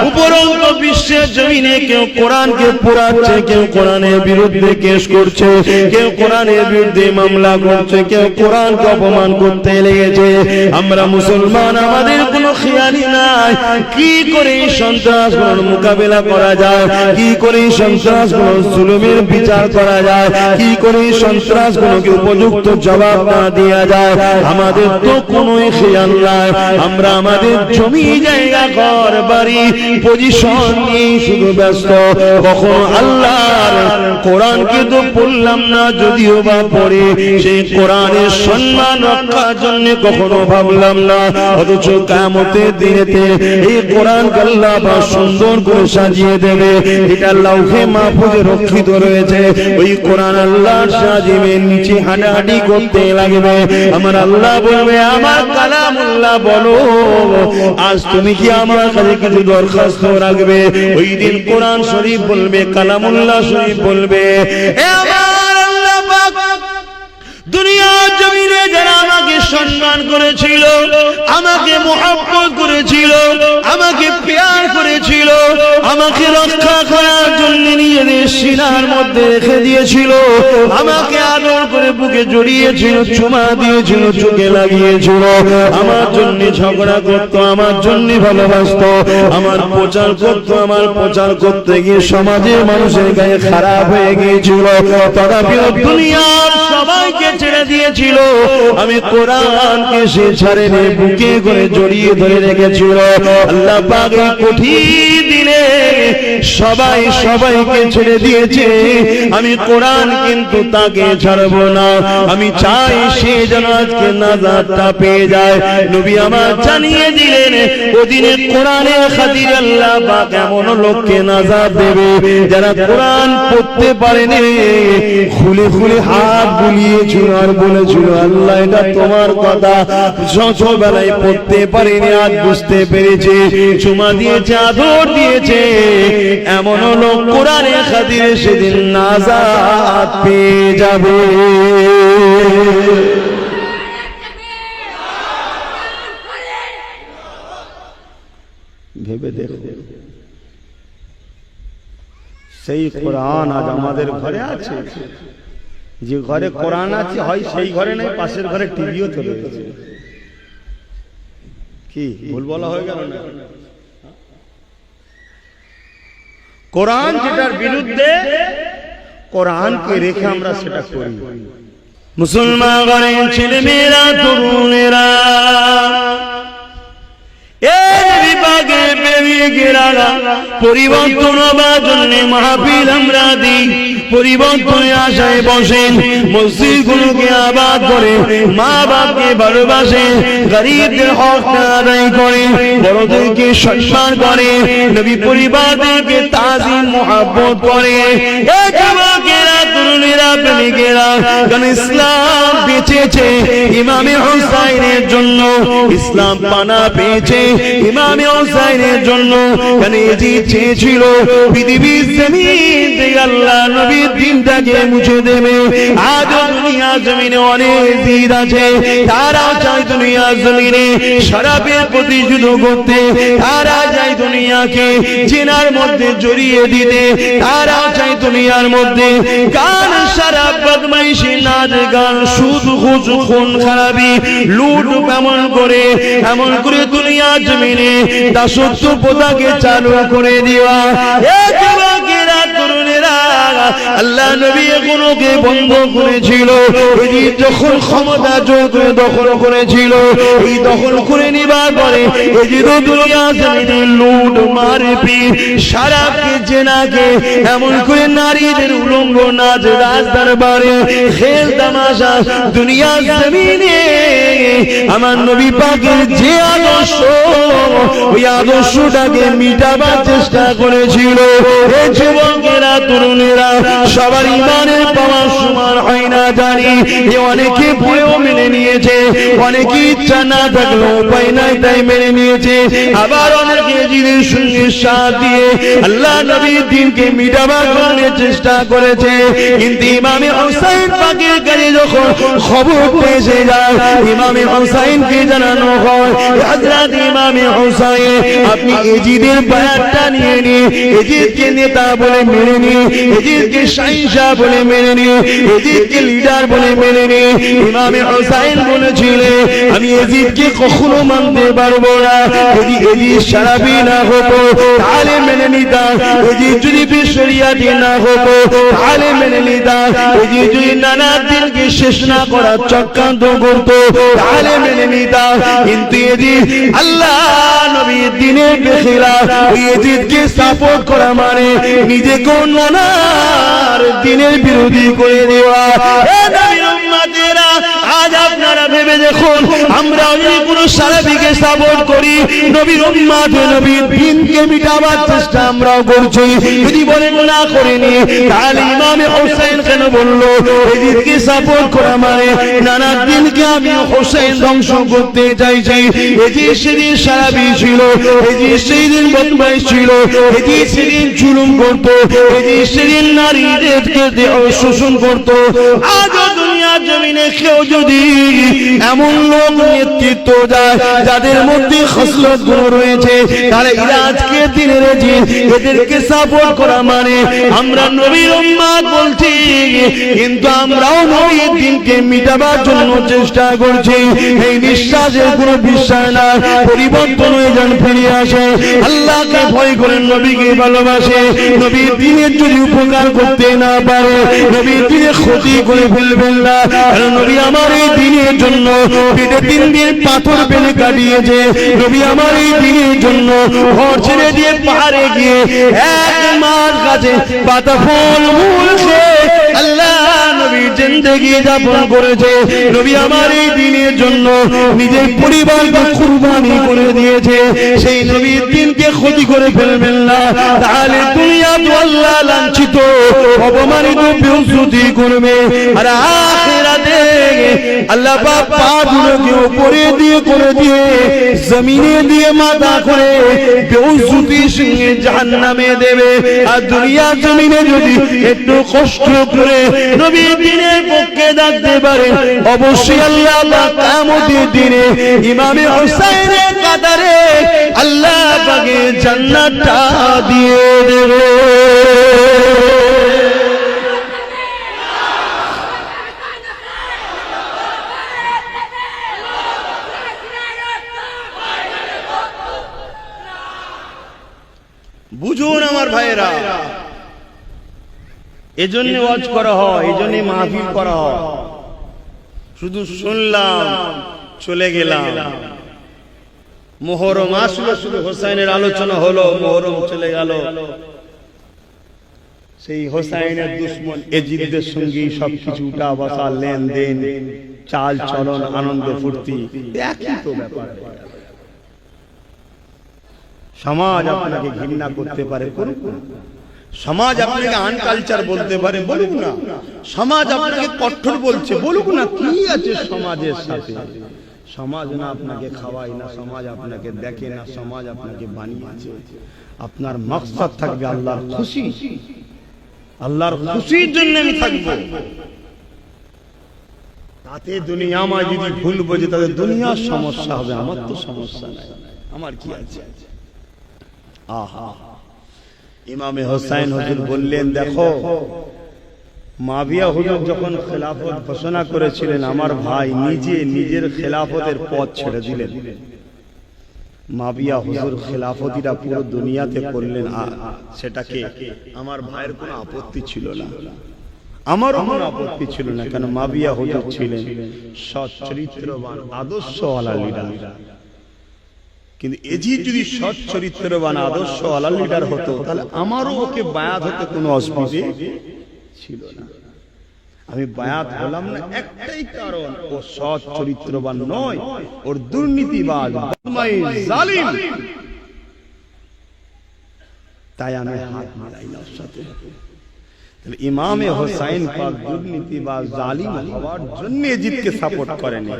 উপরন্ত বিশ্বের জমিনে কেউ কোরআনকে পোড়াচ্ছে, কেউ কোরআনের বিরুদ্ধে কেস করছে, কেউ কোরআনের বিরুদ্ধে মামলা করছে, কেউ কোরআনকে অপমান করতে লেগেছে। আমরা মুসলমান, আমাদের কোনো খেয়ালই নাই কি করে সন্ত্রাসগুলোর মোকাবেলা করা যায়, কি করে সন্ত্রাসগুলোর জুলুমের বিচার করা যায়, কি করে সন্ত্রাসগুলোকে উপযুক্ত জবাব না দেওয়া যায়। আমাদের তো কোনো খেয়াল নাই। আমরা আমাদের জমি জায়গা ঘর বাড়ি পজিশন নিয়ে শুধু ব্যস্ত। কখন আল্লাহর কোরআনকে তো পড়লাম না, যদিও বা পড়ে সেই কোরআনের সম্মান রক্ষার জন্য কখনো ভাবলাম না। অথচ কিয়ামতের দিনেতে এই কোরআনকে আল্লাহ বা সুন্দর করে সাজিয়ে দেবে। এটা লাউহে মাহফুজে রক্ষিত রয়েছে। ওই কোরআন আল্লাহর সাজিমের নিচে হাঁটাহাঁটি করতে লাগবে। আমার আল্লাহ বলবে, আমার কালামুল্লাহ বলো, আজ তুমি কি আমার কাছে কিছু দরখাস্ত রাখবে? ওই দিন কোরআন শরীফ বলবে, কালামুল্লাহ শরীফ বলবে, এ আমার আল্লাহ পাক, দুনিয়ার জমিনে যারা আমাকে সম্মান করেছিল, আমাকে মুহাব্বত করেছিল, আমাকে প্যার করেছিল, আমাকে রক্ষা করার জন্য নিজেদের সিনার মধ্যে রেখে দিয়েছিল, আমাকে আদর করে বুকে জড়িয়েছিল, চুমা দিয়েছিল, চোখে লাগিয়েছিল, আমার জন্য ঝগড়া করতো, আমার জন্য ভালোবাসতো, আমার প্রচার করতো, আমার প্রচার করতে গিয়ে সমাজের মানুষের গায়ে খারাপ হয়ে গিয়েছিল, তথাপিও দুনিয়ার সবাইকে ছেড়ে দিয়েছিল, আমি কোরআনকে সে ছাড়েনি, বুকে করে জড়িয়ে ধরে রেখেছিল। আল্লাহ পাক এই কঠিন দিনে সবাই সবাইকে ছেড়ে দিয়েছে, আমি কোরআন কিন্তু তাকে ছাড়বো না। আমি চাই সে যেন আজকে নাজাতটা পেয়ে যায়। নবী আমার জানিয়ে দিলেন, ওদিনে কোরআনের খাতিরে আল্লাহ পাক এমন লোককে নাজাত দেবে যারা কোরআন পড়তে পারেনি, খুলে খুলে হাত বুলিয়েছিল আর বলেছিল, আল্লাহ এটা তোমার কথা। ছোটবেলায় পড়তে পারেনি, আজ বুঝতে পেরেছে, চুমা দিয়েছে, আদর দিয়েছে, এমন লোক কোরআনের খাতিরে সেদিন নাজাত পেয়ে যাবে। ভেবে দেখো, সেই কোরআন আজ আমাদের ঘরে আছে। যে ঘরে কোরআন আছে, হয় সেই ঘরে নেই, পাশের ঘরে টিভিও চলে গেছে। কি ভুল বলা হয়ে গেল না? কোরআন যেটার বিরুদ্ধে, কোরআনকে রেখে আমরা সেটা করি। মুসলমান ঘরের ছেলে মেয়েরা, তরুণেরা, পরিবর্তন হবার জন্য মাহফিল আমরা দিই, পরিবর্তনে আশায় বসেন, মসজিদ গুলোকে আবাদ করে, মা বাপকে ভালোবাসে, গরিবদের হক আদায় করে, বড়দেরকে সম্মান করে, নবী পরিবারদেরকে তাজিম মুহাব্বত করে। এই যুবকেরা, তরুণেরা, প্রেমিকেরা, কারণ ইসলাম বেঁচেছে ইমামে হুসাইনের জন্য, ইসলাম পানা পেয়েছে ইমামে হুসাইনের জন্য। কারণ এজি চেয়েছিল পৃথিবীর জমিন থেকে আল্লাহ নবীর দিনটাকে মুছে দেবে। আজ দুনিয়া জমিনে অনেক জিদ আছে, তারা চায় দুনিয়া জমিনে শরাবের প্রতি যুদ্ধ করতে, তারা চায় দুনিয়াকে জিনার মধ্যে জড়িয়ে দিতে, তারা চায় দুনিয়ার মধ্যে গান, শরাব, বদমাইশি, নাচ গান, সুদ, ঘুষ, খুন খারাপি, লুট এমন করে দুনিয়া জমিনে দাসত্ব প্রথাকে চালু করে দেওয়া। আল্লাহ নবী এগুলোকে বন্ধ করেছিল। যখন ক্ষমতা জোর করে দখল করেছিল, এই দখল করে নিবার পরে এই যে দুনিয়া জমিনে লুট, মারপিট, শরাবকে, জেনাকে, এমন করে নারীদের উলঙ্গ নাচ, রাস্তার বারে খেল তামাশা, দুনিয়া জমিনে আমার নবী পাকের যে আদর্শ, ওই আদর্শটাকে মিটাবার চেষ্টা করেছিল। এই যুবকেরা, তরুণেরা, সবার ইমানের পাওয়ার সমান হয় না জানি। অনেকে ভয়েও মেনে নিয়েছে, অনেকে ইচ্ছা না থাকলেও উপায় নাই তাই মেনে নিয়েছে, আবার অনেকে জিদের সঙ্গে সাথ দিয়ে আল্লাহ নবীর দিনকে মিটাবার জন্য চেষ্টা করেছে। কিন্তু ইমামে হুসাইন পাকের কাছে যখন খবর পেয়ে যায়, ইমাম ইমামে হুসাইনকে জানানো হয়, হযরত ইমামে হুসাইন আপনি এজিদের বায়াতটা নিয়ে নিয়ে এজিদকে নেতা বলে মেনে নিয়ে, এজিদকে শাহিনশাহ বলে মেনে নিয়ে, এজিদকে লিডার বলে মেনে নিয়ে। ইমামে হুসাইন বলেছিলেন আমি এজিদকে কখনো মানতে পারবো না, যদি এজিদ সারাবি না হতো তাহলে মেনে নিতাম, এজিদ যদি শরিয়াতি না হতো তাহলে মেনে নিতাম, এজিদ যদি নানা দিনকে শেষ না করার চক্রান্ত করতো তাহলে মেনে নিতাম। কিন্তু এজিদ আল্লাহ নবীর দ্বীনের বেখিলাফ, এজিদকে সাপোর্ট করা মানে নিজেকে নানার দ্বীনের বিরোধী করে দেওয়া। এ নবীর উম্মতেরা, আজ আপনারা ভেবে দেখুন, আমরা যদি কোনো সালাফিকে সাপোর্ট করি, নবীর উম্মত নবীর দ্বীনকে মিটাবার চেষ্টা আমরাও করছি। যদি বলেন না করিনি, তাহলে ইমামে হুসাইন কেন বললো এজিদকে সাপোর্ট করা মানে নানা দ্বীনকে আমি হুসাইন ধ্বংস করতে চাইছি? এজিদ সেদিন সালাফি ছিল, এজিদ সেদিন বদমাইশ ছিল, এজিদ সেদিন জুলুম করত, এজিদ সেদিন নারীদেরকে দেহ শোষণ করত। আজও দুনিয়ার জমিনে কেউ যদি এমন লোক নেতৃত্ব দেয় যাদের মধ্যে খসলত গুণ রয়েছে, তাহলে এরা আজকে দিনের এজিদ, এদেরকে সাপোর্ট করা মানে আমরা নবীর উম্মত বলছি, কিন্তু আমরাও নবীর দ্বীনকে মিটাবার জন্য চেষ্টা করছি। এই বিশ্বাসের কোনো বিশ্বাস না, পরিবর্তন হয়ে যান, ফিরে আসে, আল্লাহকে ভয় করেন, নবীকে ভালোবাসে। নবীর দ্বীনের যদি উপকার করতে না পারে, নবীর দ্বীনের ক্ষতি করে ফেলবেন না, কারণ নবী আমার এই দ্বীনের জন্য পেটে 3 দিন পাথর ফেলে কাটিয়েছে। নবী আমার এই দ্বীনের জন্য ঘর ছেড়ে দিয়ে পাহাড়ে গিয়ে 1 মাস গাছে পাতা ফল মূল খেয়ে আল্লাহ নবী জিন্দেগি যাপন করেছে। নবী আমার এই দ্বীনের জন্য নিজের পরিবারকে কুরবানি করে দিয়েছে। সেই নবীর দ্বীনকে ক্ষতি করে ফেলবেন না, তাহলে দুনিয়া তো আল্লাহ লাঞ্ছিত অপমানিত বেইজ্জতি করবে, আর আখিরাতে আল্লাহ পাক পাগুলোকে উপরে দিয়ে করে দিয়ে জমিনে দিয়ে মাথা করে বেইজ্জতির সঙ্গে জাহান্নামে দেবে। আর দুনিয়া জমিনে যদি একটু কষ্ট করে নবীর দ্বীনের পক্ষে থাকতে পারে, অবশ্যই আল্লাহ পাক কিয়ামতের দিনে ইমামে হুসাইনের কাতারে আল্লাহ পাকে জান্নাতটা দিয়ে দেবে। বুঝুন আমার ভাইয়েরা, এজন্য ওয়াজ করা হয়, এজন্য মাহফিল করা হয়। শুধু শুনলাম চলে গেলাম, মুহররম আসলো, শুধু হোসাইনের আলোচনা হলো, মুহররম চলে গেল, সেই হোসাইনের দুশমন এজিদের সঙ্গে সবকিছু উঠা বসা, লেনদেন, চাল চলন, আনন্দ ফুর্তি একই তো ব্যাপার। সমাজ আপনাকে ঘৃণা করতে পারে, করুক না। সমাজ আপনাকে আনকালচার বলতে পারে, বলুক না। সমাজ আপনাকে কঠোর বলছে, বলুক না। কি আছে সমাজের সাথে? সমাজ না আপনাকে খাওয়ায় না, সমাজ আপনাকে দেখে না, সমাজ আপনাকে বানিয়েছে। আপনার মাকসাদ থাকবে আল্লাহর খুশি, আল্লাহর খুশির জন্য আমি থাকবো। তাতে দুনিয়া আমায় যদি ভুল বোঝে তাদের দুনিয়ার সমস্যা হবে, আমার তো সমস্যা নাই, আমার কি আছে? আহা, ইমামে হুসাইন হুজুর বললেন, দেখো মাবিয়া হুজুর যখন খেলাফত ঘোষণা করেছিলেন, আমার ভাই নিজে নিজের খেলাফতের পথ ছেড়ে দিলেন। মাবিয়া হুজুর খেলাফতিরা পুরো দুনিয়াতে করলেন, সেটাকে আমার ভাইয়ের কোনো আপত্তি ছিল না, আমারও কোনো আপত্তি ছিল না। কেন? মাবিয়া হুজুর ছিলেন সৎ চরিত্রবান আদর্শওয়ালা লিডার। কিন্তু এজিদ যদি সৎ চরিত্রবান আদর্শওয়ালা লিডার হতো, তাহলে আমারও ওকে বায়াত হতে কোনো অসুবিধা ছিল না। আমি বায়াত হলাম না একটাই কারণ, ও সৎ চরিত্রবান নয়, ওর দুর্নীতিবাজ, বদমাইশ, জালিম, তাই আমি হাত মিলাই না ওর সাথে। তাহলে ইমামে হুসাইন পাক দুর্নীতিবাজ, জালিম হওয়ার জন্য এজিদকে সাপোর্ট করেনি।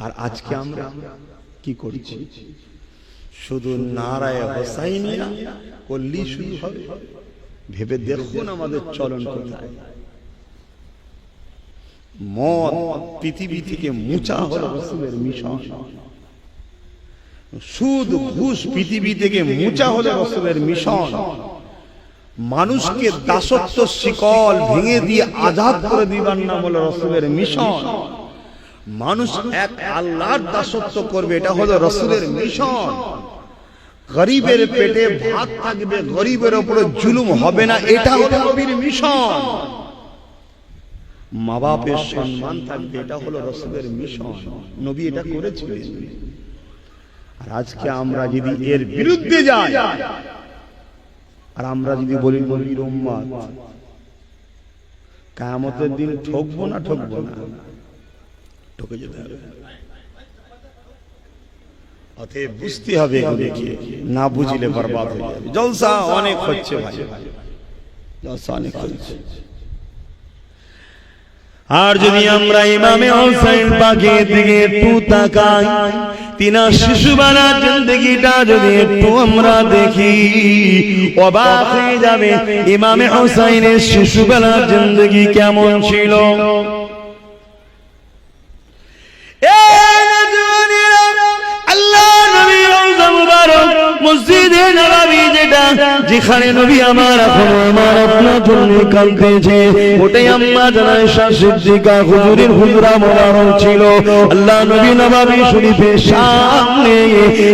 আর আজকে আমরা কি করছি? শুধু নারায়ে হুসাইনিয়া করলি শুরু হবে। ভেবে দেখুন আমাদের চলন কোথায়। মদ পৃথিবী থেকে মুছা হলো রাসূলের মিশন। সুদ ঘুষ পৃথিবী থেকে মুছা হলো রাসূলের মিশন। মানুষকে দাসত্ব শিকল ভেঙে দিয়ে আজাদ করে দিবার নাম হলো রাসূলের মিশন। মানুষ এক আল্লাহর দাসত্ব করবে, এটা হলো রাসূলের মিশন। গরিবের পেটে ভাত থাকবে, গরিবের উপরে জুলুম হবে না, এটা হলো নবীর মিশন। মা বাপের সম্মান থাকবে, এটা হলো রাসূলের মিশন। নবী এটা করেছিলেন। আর আজকে আমরা যদি এর বিরুদ্ধে যাই, আর আমরা যদি বলি নবীর উম্মত, কিয়ামতের দিন ঠকবো না? ঠকবো না? ঠকে যেতে হবে। অতএব বুঝতে হবে, এগুলোকে না বুঝলে বরবাদ হয়ে যাবে। জলসা অনেক হচ্ছে ভাই, জলসা অনেক হচ্ছে। আর যদি আমরা ইমামে হোসেন পাকের দিকে একটু তাকাই, তিনার শিশুবেলার জিন্দেগিটা যদি একটু আমরা দেখি, অবাক হয়ে যাবে ইমামে হোসেনের শিশুবেলার জিন্দেগি কেমন ছিল। মসজিদে নববী যেটা, যেখানে নবী আমার এখনো আমার আপনার জন্য কাঁদতেছে, ওটাই আম্মা জানা আয়েশা সিদ্দিকা হুজুরের হুজরা মোবারক ছিল। আল্লাহ নবী নববী শরীফের সামনে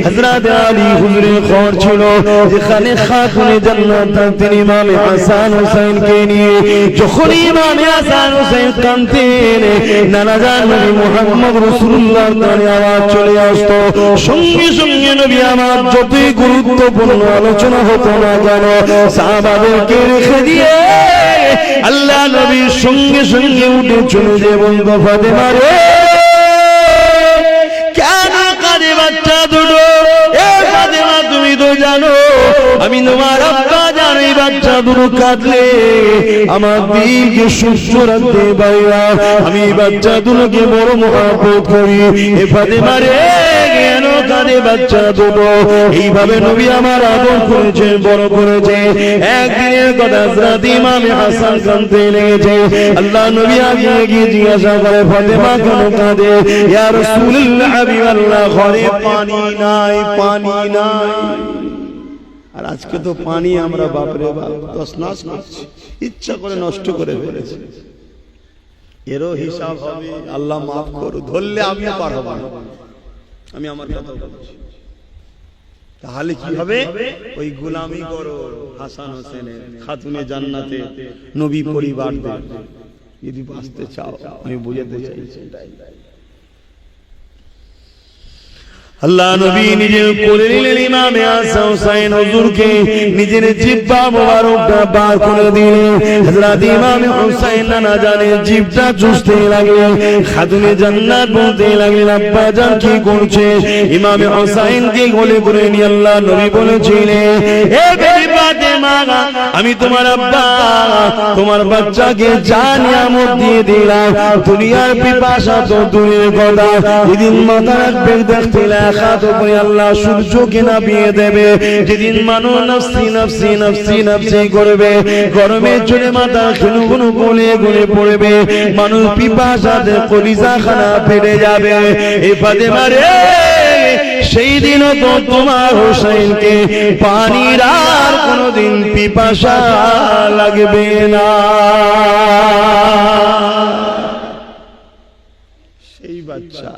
হযরত আলী হুজুরের ঘর ছিল, যেখানে খাতুনে জান্নাত থাকতেন ইমামে হাসান হোসেনকে নিয়ে। যখন ইমামে হাসান হোসেন কাঁদতেন, নানা জান নবী মুহাম্মদ রাসূলুল্লাহর কানে আওয়াজ চলে আসতো। সঙ্গে সঙ্গে নবী আমার যতই গুরুত্বপূর্ণ আলোচনা হতো না কেন, সাহাবাদেরকে রেখে দিয়ে আল্লাহ নবী সঙ্গে সঙ্গে উঠে চলে যে বলতো, ফাতেমা রে কেন কাঁদে বাচ্চা দুটো? এ ফাতেমা, তুমি তো জানো আমি তোমার আব্বা, জানো এই বাচ্চা দুটো কাঁদলে আমার দিলকে সুস্থ রাখতে পারি না। আমি এই বাচ্চা দুটোকে বড় মহব্বত করি। এ ফাতেমা রে কেন কাঁদে বাচ্চা দুটো? এইভাবে নবী আমার আদর করেছে, বড় করেছে। একদিনের কথা, হযরত ইমামে হাসান কাঁদতে লেগেছে। আল্লাহ নবী আগে গিয়ে জিজ্ঞাসা করে, ফাতেমা কেন কাঁদে? ইয়া রাসূলুল্লাহ, হাবিবাল্লাহ, ঘরে পানি নাই, পানি নাই। আর আজকে তো পানি আমরা বাপরে বাপ তছনছ করছি, ইচ্ছা করে নষ্ট করে ফেলেছি। এরও হিসাব হবে, আল্লাহ মাফ করো। ধরলে আমিও পার হব না, আমি আমার কথা বলছি। তাহলে কি হবে? ওই গোলামি করো হাসান হোসেনের, খাতুনে জান্নাতে, নবী পরিবারদের যদি বাঁচতে চাও। আমি বুঝাতে চাইছি আল্লাহ নবী নিজের কোলে নিলেন ইমামে হাসান হোসেন হুজুরকে, নিজের জিহ্বা মোবারকটা বার করে দিলেন। হযরত ইমামে হোসেন নানা জানের জিহ্বা চুষতে লাগলেন, খাতুনে জান্নাত বলতে লাগলেন, আব্বা জান কি করছে? ইমামে হোসেনকে কোলে করে নিয়ে আল্লাহ নবী বলেছিলেন, হে বেবি ফাতেমা, আমি তোমার আব্বা, তোমার বাচ্চাকে যা নিয়ামত দিয়ে দিলাম, দুনিয়ার পিপাসা তো দূরের কথা, যেদিন মাথা রাখবে দেখতে আল্লাহ সূর্যকে নামিয়ে দেবে, যেদিন মানুষ নফসি নফসি নফসি নফসি করবে, গরমের জন্য মাথা খুনখুন গলে গলে পড়বে, মানুষ পিপাসাতে কলিজা খানা ফেটে যাবে। এই ফাতেমা রে, সেই দিনও তো তোমার হোসেনকে পানির আর কোনোদিন পিপাসা লাগবে না। সেই বাচ্চা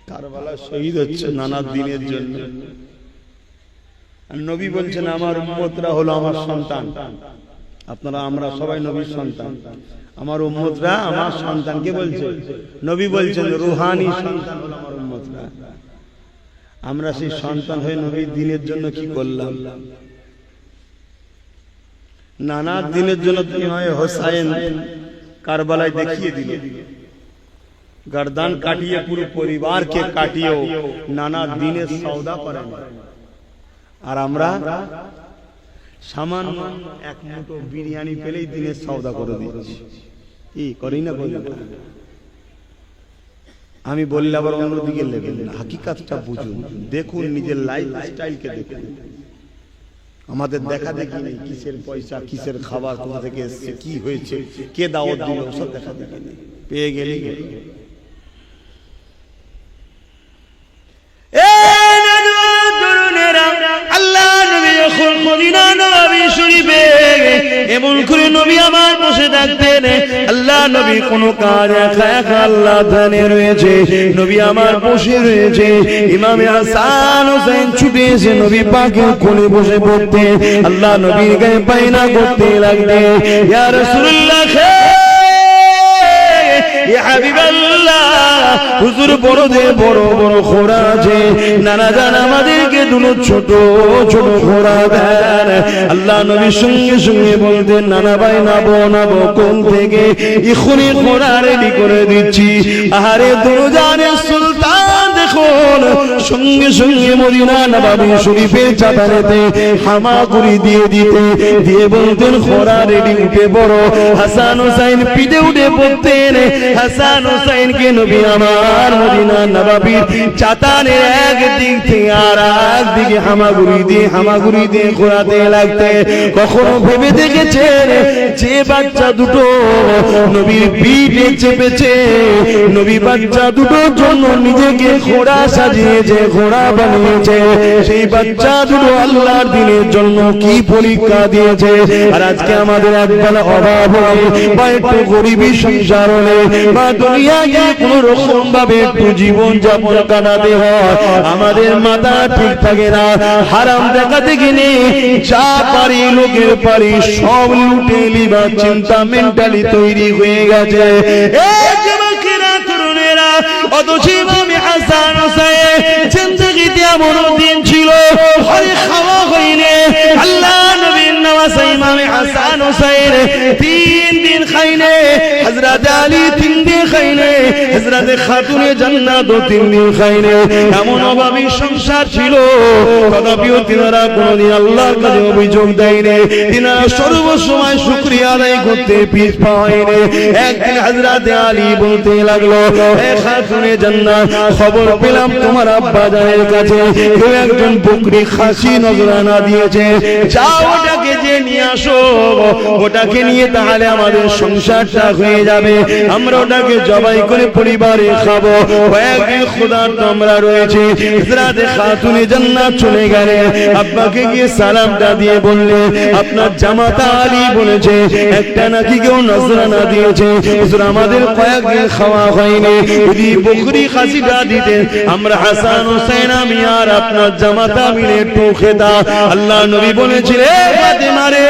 কারবালা শহীদ হচ্ছে নানা দিনের জন্য। নবী বলছেন, আমার উম্মতরা হলো আমার সন্তান। আপনারা, আমরা সবাই নবীর সন্তান। আমার উম্মতরা আমার সন্তানকে বলছে, নবী বলছেন রুহানি সন্তান হলো আমার উম্মতরা। আমরা সেই সন্তান হয়ে নবীর দিনের জন্য কি করলাম? নানা দিনের জন্য তুমি হয় হোসাইন কারবালায় দেখিয়ে দিলে, गर्दन काटिए पूरे परिवार के काटिए नाना दिने सौदा करें और আমরা সামান্য এক মুঠো বিরিয়ানি পেলেই দিনে সওদা করে দিচ্ছি। কি করি না বলি? আমি বললে আবার অন্যদিকে নেবেন না, হাকিকতটা বুঝুন, দেখুন নিজের লাইফ স্টাইলকে দেখুন। আমাদের দেখা দেখি নেই, কিসের পয়সা, কিসের খাবার, কোথা থেকে এসছে, কি হয়েছে, কে দাওয়াত দিল, সব দেখা দেখি নেই। পেয়ে গেলি এমন করে নবী আমার বসে থাকতেন। আল্লাহ নবী কোন কাজ একা একা আল্লাহ ধ্যানে রয়েছে, নবী আমার বসে রয়েছে। ইমামে হাসান হোসেন ছুটে এসে নবী পাকের কোলে বসে পড়তে, আল্লাহ নবীর গায়ে পায়না করতে লাগতে। ইয়া রাসূলুল্লাহ, হুজুর বড়দের বড় বড় ঘোড়া আছে, নানা জান আমাদেরকে দুটো ছোট ছোট ঘোড়া দেন। আল্লাহ নবীর সঙ্গে সঙ্গে বলতেন, নানা ভাই নাবো নাবো, কোন থেকে এখনই ঘোড়া রেডি করে দিচ্ছি। আহারে দুজানের সুলতান দেখুন, সঙ্গে সঙ্গে মদিনা নববী শরীফের চাতালেতে হামাগুড়ি দিয়ে দিয়ে বলতেন, ঘোড়া রেডি, উঠে বড়। হাসান হোসেন পিঠে উঠে পড়তেন। হাসান হোসেনকে নবী আমার মদিনা নববীর চাতানের একদিক থেকে আর একদিকে হামাগুড়ি দিয়ে ঘোরাতে লাগতে। কখনো ভেবে দেখেছেন যে বাচ্চা দুটো নবীর পিঠে চেপেছে, নবী বাচ্চা দুটোর জন্য নিজেকে ঘোড়া সাজিয়েছে, ঘোড়া বানিয়েছে, সেই বাচ্চা দুটো আল্লাহর দ্বীনের জন্য কি পরীক্ষা দিয়েছে। আর আজকে আমাদের একবেলা অভাব হলে বা একটু গরিবী সংসার হলে বা দুনিয়াকে কোন রকম ভাবে একটু জীবন যাপন কাটাতে হয়, আমাদের মাথা ঠিক থাকে না। হারাম দেখাতে গেলে যা পারি লোকের পারি সব লুটে লিবার চিন্তা মেন্টালি তৈরি হয়ে গেছে। তরুণেরা, অথচ ইমামে হাসান হোসেন জিন্দেগিতে এমন দিন ছিল ঘরে খাওয়া হয়নি। আল্লাহ নবীর নওয়াজে ইমামে হাসান হোসেন 3 দিন খাইনি, হযরত আলী 3 দিন খাইনি, হযরত খাতুনে জান্নাত 3 দিন খাইনি। এমন অভাবী সংসার ছিল, তথাপিও তিনারা কোনদিন আল্লাহর কাছে অভিযোগ দেয়নি। তিনারা সর্বসময় শুকরিয়া আদায় করতে পিছ পায়নি। একদিন হযরত আলী বলতে লাগলো, হে খাতুনে জান্নাত, খবর পেলাম তোমার আব্বা জানের কাছে কেউ একজন বকরি খাসি নজরানা দিয়েছে, যাও ওটাকে যে নিয়ে আসো, ওটাকে নিয়ে তাহলে আমাদের সংসারটা হয়ে যাবে, আমরা ওটাকে জবাই করে পরিবারে খাবো। কয়েকদিন ক্ষুধার্ত আমরা রয়েছে। হযরত খাতুনে জান্নাত চলে গেলে আব্বাকে গিয়ে সালামটা দিয়ে বললে, আপনার জামাতা আলী বলেছে একটা নাকি কেউ নজরানা দিয়েছে, হুজুর আমাদের কয়েকদিন খাওয়া হয়নি, যদি বকরি খাসিটা দিতেন আমরা হাসান হোসেন আমি আর আপনার জামাতা মিলে একটু খেতাম। আল্লাহ নবী বলেছিলেন, ফাতেমা রে,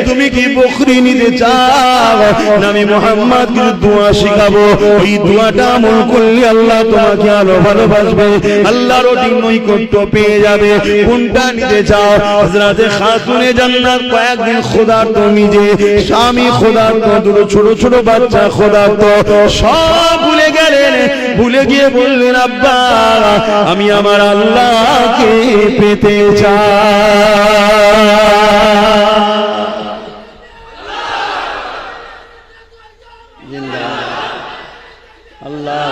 তুমি কি বকরি নিতে চাও না আমি মুহাম্মদ কে দোয়া শিখাবো, ওই দোয়াটা আমল করলে আল্লাহ তোমাকে আরো ভালোবাসবে, আল্লাহর ওই নৈকট্য পেয়ে যাবে, কোনটা নিতে চাও? হযরত খাতুনে জান্নাত কয়েকদিন ক্ষুধার্ত, নিজে স্বামী ক্ষুধার্ত, দুটো ছোট ছোট বাচ্চা ক্ষুধার্ত, সব ভুলে গেলেন। ভুলে গিয়ে বললেন, আব্বা আমি আমার আল্লাহকে পেতে চাই। আল্লাহ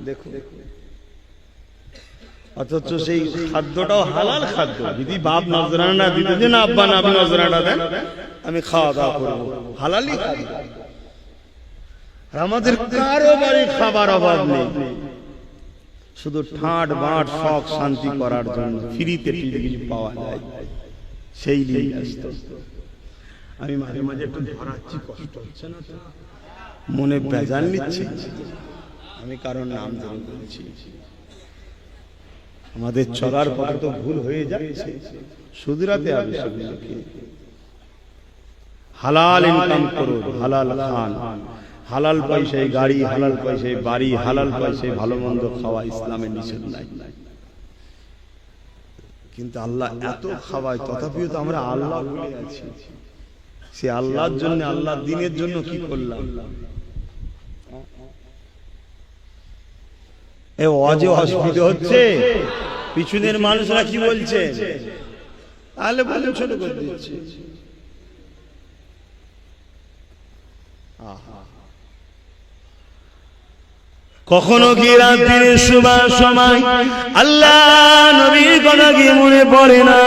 দেখো, অথচ সেই খাদ্যটাও হালাল খাদ্য। যদি বাপ নজরানা দিতে যে না আব্বা না আপনি নজরানা দেন, আমি খাওয়া দাওয়া করবো, হালালই খাদ্য। আমাদের কারো বাড়ি খাবার অভাব নেই, শুধু ঠাট বাট শখ শান্তি করার জন্য ফ্রিতে কিছু পাওয়া যায়, সেই নিয়ে ব্যস্ত। আমি মাঝে মাঝে একটু ধরাচ্ছি, কষ্ট হচ্ছে না, মনে বেজার নিচ্ছে, আমি কারণ নাম ধাম করেছি। আমাদের চলার পথে তো ভুল হয়ে যাচ্ছে, শুধরাতে হবে সেগুলোকে। হালাল ইনকাম করো, হালাল খান, হালাল পয়সায় গাড়ি, হালাল পয়সায় বাড়ি, হালাল পয়সায় ভালো মন্দ খাওয়া ইসলামের নিষেধ নাই। কিন্তু আল্লাহ এত খাওয়ায়, তথাপিও তো আমরা আল্লাহ ভুলে আছি। সে আল্লাহর জন্য, আল্লাহর দ্বীনের জন্য কি করলাম? এ ওয়াজে অসুবিধা হচ্ছে, পিছনের মানুষরা কি বলছে? তাহলে বলে ছোট করে দিচ্ছে। কখনো কি রাত্রির শোবার সময় আল্লাহ নবীর কথা কি মনে পড়ে না?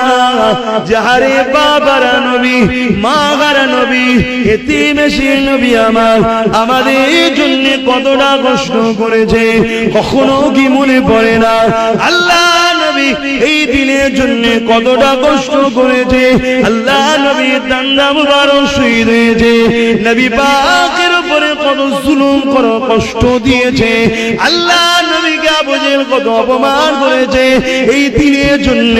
যাহারে বাবারা নবী, মাগারা নবী, এতিমেশির নবী আমার আমাদের জন্য কতটা কষ্ট করেছে, কখনো কি মনে পড়ে না? আল্লাহ নবী এই দিনের জন্য কতটা কষ্ট করেছে, আল্লাহ নবী দান্না মুবারক শহীদ হয়েছে, নবী পাকের উপরে কত জুলুম কত কষ্ট দিয়েছে, আল্লাহ নবীকে আবু জেহেল কত অপমান করেছে। এই দিনের জন্য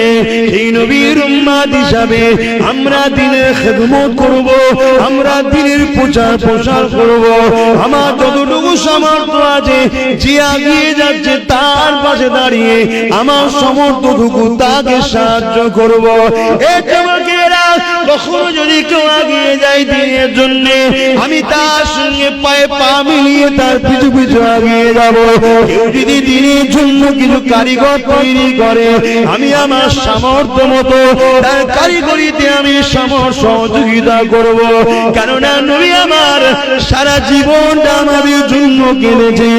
এই নবীর উম্মত হিসাবে আমরা দিনের খেদমত করব, আমরা দিনের প্রচার করব। আমার যতটুকু সামর্থ্য আছে, যে এগিয়ে যাচ্ছে তার পাশে দাঁড়িয়ে আমার সামর্থ্যটুকু তাকে সাহায্য করব। এই যুবকেরা, কখনো যদি কেউ এগিয়ে যায় দিনের জন্য, আমি তার সঙ্গে পায়ে পা মিলিয়ে তার পিছু পিছু এগিয়ে যাব। কেউ যদি দিনের জন্য কিছু কারিগর তৈরি করে, আমি আমার সামর্থ্য মতো তার কারিগরিতে আমি সহযোগিতা করব। কেননা নবী আমার সারা জীবনটা আমাদের জন্য কেঁদেছে,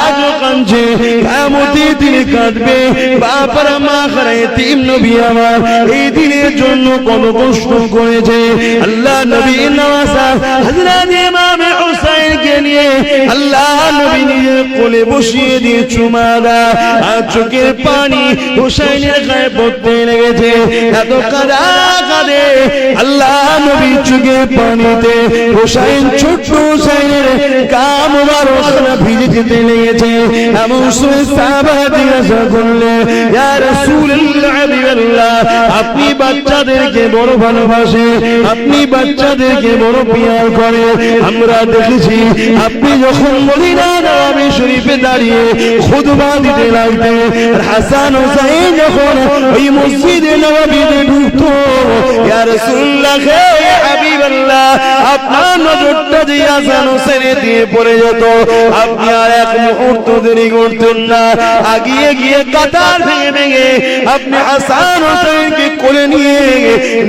আজও কাঁদছে, কিয়ামতের দিনে কাঁদবে। বাপারা মা খারা এতিম নবী আমার এই দিনের জন্য কত কষ্ট করেছে। আল্লাহ নবী নওয়াজা হযরত ইমাম হুসাইনকে নিয়ে আল্লাহ নবী নিজের কোলে বসিয়ে দিয়ে চুমা দেয়, আর চোখের পানি হুসাইনের গায়ে পড়তে লেগেছে। এত কাঁদে আল্লাহ নবী চোখের পানিতে হুসাইন, ছোট্ট হুসাইনের গা মুবারক ভিজে যেতে লেগেছে। এমন সময় সাহাবারা জিজ্ঞাসা করলেন, ইয়া রাসূলুল্লাহ, হাবিবাল্লাহ, আপনি বাচ্চাদেরকে বড় ভালোবাসে, আপনি বাচ্চাদেরকে বড় পিয়ার করে। আমরা দেখেছি আপনি যখন মদিনা নববী শরীফে দাঁড়িয়ে খুতবা দিতে লাগতেন, হাসান হুসাইন যখন ওই মসজিদে নববীতে ঢুকতো, ইয়া রাসূলুল্লাহ, ইয়া হাবিবাল্লাহ, আপনার নজরটা যে হাসান হুসাইনের দিয়ে পড়ে যেত, আপনি আর এক মুহূর্ত দেরি করতেন না, আগিয়ে গিয়ে কাতার ভেঙে ভেঙে আপনি হাসান হুসাইনকে কোলে নিয়ে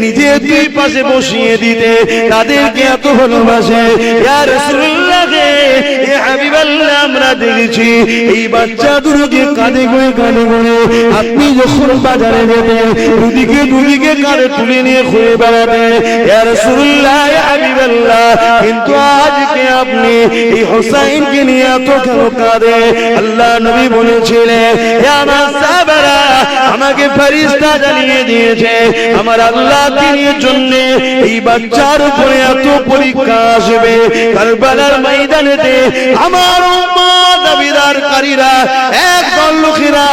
নিজের দুই পাশে বসিয়ে দিতে, তাদেরকে এত ভালোবাসে। ইয়া রাসূলুল্লাহ, ইয়া হাবিবাল্লাহ, আমরা দেখেছি এই বাচ্চা দুটোকে কাঁধে করে আপনি যখন বাজারে যেতেন, দুদিকে কাঁধে তুলে নিয়ে ঘুরে বেড়াতেন। ইয়া রাসূলুল্লাহ, ইয়া হাবিবাল্লাহ, কিন্তু আজকে আপনি এই হুসাইনকে নিয়ে এত কেন কাঁদে? আল্লাহ নবী বলেছিলেন, হে আমার সাহাবারা, আমাকে ফেরেশতা জানিয়ে দিয়েছে আমার আল্লাহ দিনের জন্য এই বাচ্চার উপরে এত পরীক্ষা আসবে। কারবালার ময়দানেতে আমার উম্মত দাবিদারকারীরা একদল লোকেরা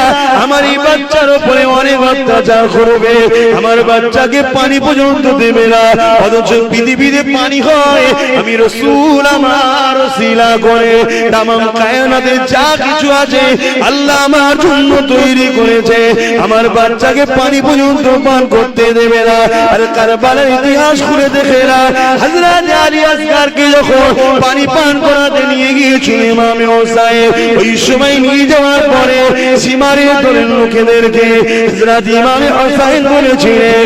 আমার এই বাচ্চার উপরে অনেক অত্যাচার করবে, আমার বাচ্চাকে পানি পর্যন্ত দেবে না, অথচ পৃথিবীতে পানি হয় আমি রাসূল আমার ওসিলা করে তামাম কায়নাতে যা কিছু আছে আল্লাহ আমার জন্য তৈরি করেছে, আমার বাচ্চাকে পানি পর্যন্ত পান করতে দেবে না। আর কারবালার ইতিহাস খুলে দেখে না, হযরত আলী আসগরকে যখন পানি পান করাতে নিয়ে গিয়েছিল ইমাম হুসাইন, ওই সময় নিয়ে যাওয়ার পরে সীমারে দলের লোকেদেরকে হযরত ইমাম হুসাইন বলেছিলেন,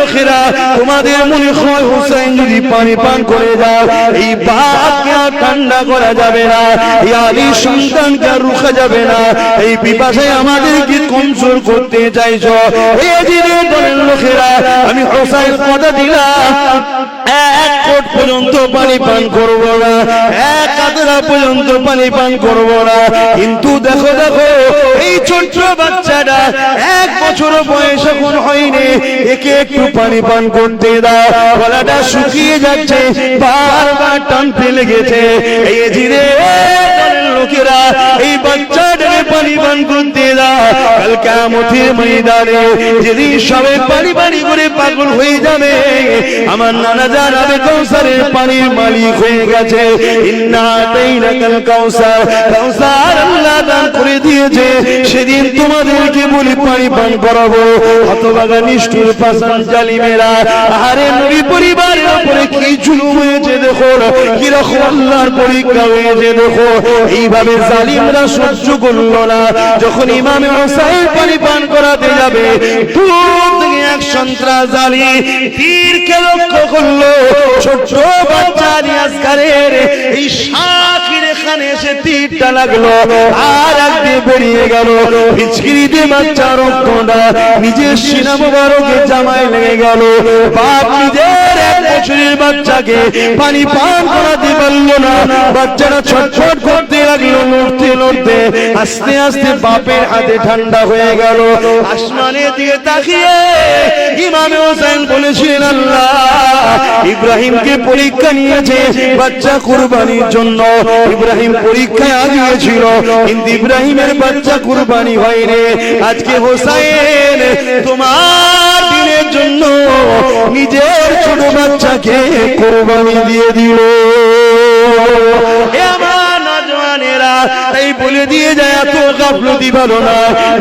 লোকেরা, তোমাদের মনে হয় হুসাইন যদি পানি পান করে দাও এই বাতকে আর ঠান্ডা করা যাবে না, এই আলীর সন্তানকে আর রুখা যাবে না, এই পিপাসায় আমাদেরকে কমজোর করতে চাইছো। এই দিনের দলের লোকেরা, আমি হুসাইন কথা দিলাম এক কোট পর্যন্ত পানি পান করব না, এক কাতরা পর্যন্ত পানি পান করব না। কিন্তু দেখো এই ছোট্ট বাচ্চাটা 1 বছর বয়স এখন হয়নি, একে একটু পানি পান করতে দাও, গলাটা শুকিয়ে যাচ্ছে, বারবার টানতে লেগেছে। এই জিরে লোকেরা এই বাচ্চাটাকে পানি পান করতে দাও, কাল কিয়ামতের ময়দানে যেদিন সবাই পানি করে পাগল হয়ে যাবে, আমার নানা জানাবে কাউসারের পানির মালিক হয়ে গেছে। ইন্না আতাইনাকাল কাউসার, কাউসার আল্লাহ দান করে দিয়েছে, সেদিন তোমাদেরকে বলি পানি পান করাবো। হতভাগা নিষ্ঠুর পাষাণ জালিমেরা, আরে নবী পরিবারের উপরে কি জুলুম হয়েছে দেখো, কি রকম আল্লাহর পরীক্ষা হয়েছে দেখো। এইভাবে জালিমরা সহ্য করলো না, যখন ইমাম হুসাইন পানি পান করাতে যাবে, দূর থেকে এক সন্ত্রাস জালি তীরকে লক্ষ্য করলো, ছোট্ট বাচ্চা আলী আসগরের এই শাকিরে এখানে এসে তীরটা লাগলো আর একদিকে বেরিয়ে গেল হিচকিরিতে বাচ্চা রক্তটা নিজের সিনা মোবারকে জামায় লেগে গেল বাপ নিজের 1 বছরের বাচ্চাকে পানি পান করাতে পারলো না বাচ্চাটা ছটফট করতে লাগলো লড়তে লড়তে আস্তে আস্তে বাপের হাতে ঠান্ডা হয়ে গেল আসমানের দিকে তাকিয়ে ইমাম হোসেন বলেছিলেন আল্লাহ ইব্রাহিমকে পরীক্ষা নিয়েছে বাচ্চা কুরবানির জন্য ইব্রাহিম পরীক্ষায় আগিয়েছিল কিন্তু ইব্রাহিমের বাচ্চা কুরবানি হয়নি আজকে হোসেন তোমার দিনের জন্য নিজের ছোট বাচ্চাকে কুরবানি দিয়ে দিল তাই বলে দিয়ে যায় এত গাফলতি ভালো না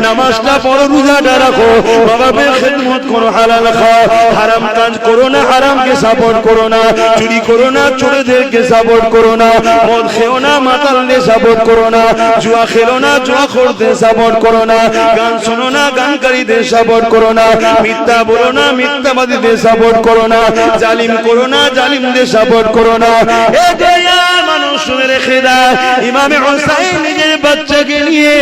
নামাজটা পড়ো রোজাটা রাখো বাবার খেদমত করো হালাল খাও হারাম কাজ করো না হারামকে সাপোর্ট করো না চুরি করো না চোরদেরকে সাপোর্ট করো না মদ খেও না মাতালদের সাপোর্ট করো না জুয়া খেলো না জুয়াখোরদের সাপোর্ট করো না গান শোনো না গানকারীদের সাপোর্ট করো না মিথ্যা বলো না মিথ্যাবাদীদের সাপোর্ট করো না জালিম করো না জালিমদের সাপোর্ট করো না এটাই মানুষ শুনে রেখে দেয় ইমাম হোসেন নিজের বাচ্চাকে নিয়ে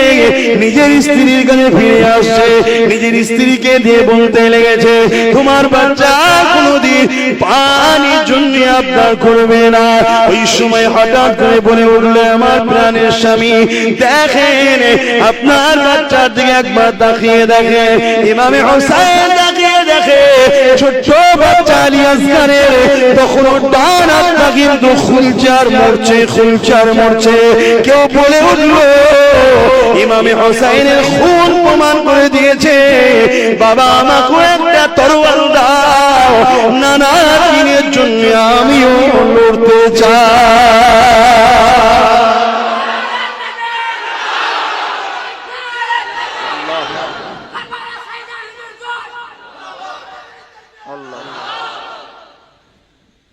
নিজের স্ত্রীর কাছে ফিরে আসছে নিজের স্ত্রীকে দিয়ে বলতে লেগেছে তোমার বাচ্চা কোনোদিন পানির জন্য আবদার করবে না ওই সময় হঠাৎ করে বলে উঠলে আমার প্রাণের স্বামী দেখেন আপনার বাচ্চার দিকে একবার তাকিয়ে দেখে ইমাম হোসেন তাকিয়ে দেখে ছোট্ট বাচ্চা আলী আসগারের তখন ডান হাতটা কিন্তু খুলচার মরছে কেউ বলে উঠলো ইমাম হোসেনের খুন প্রমাণ করে দিয়েছে বাবা আমাকে একটা তরোয়াল দাও নানা দিনের জন্য আমিও লড়তে চাই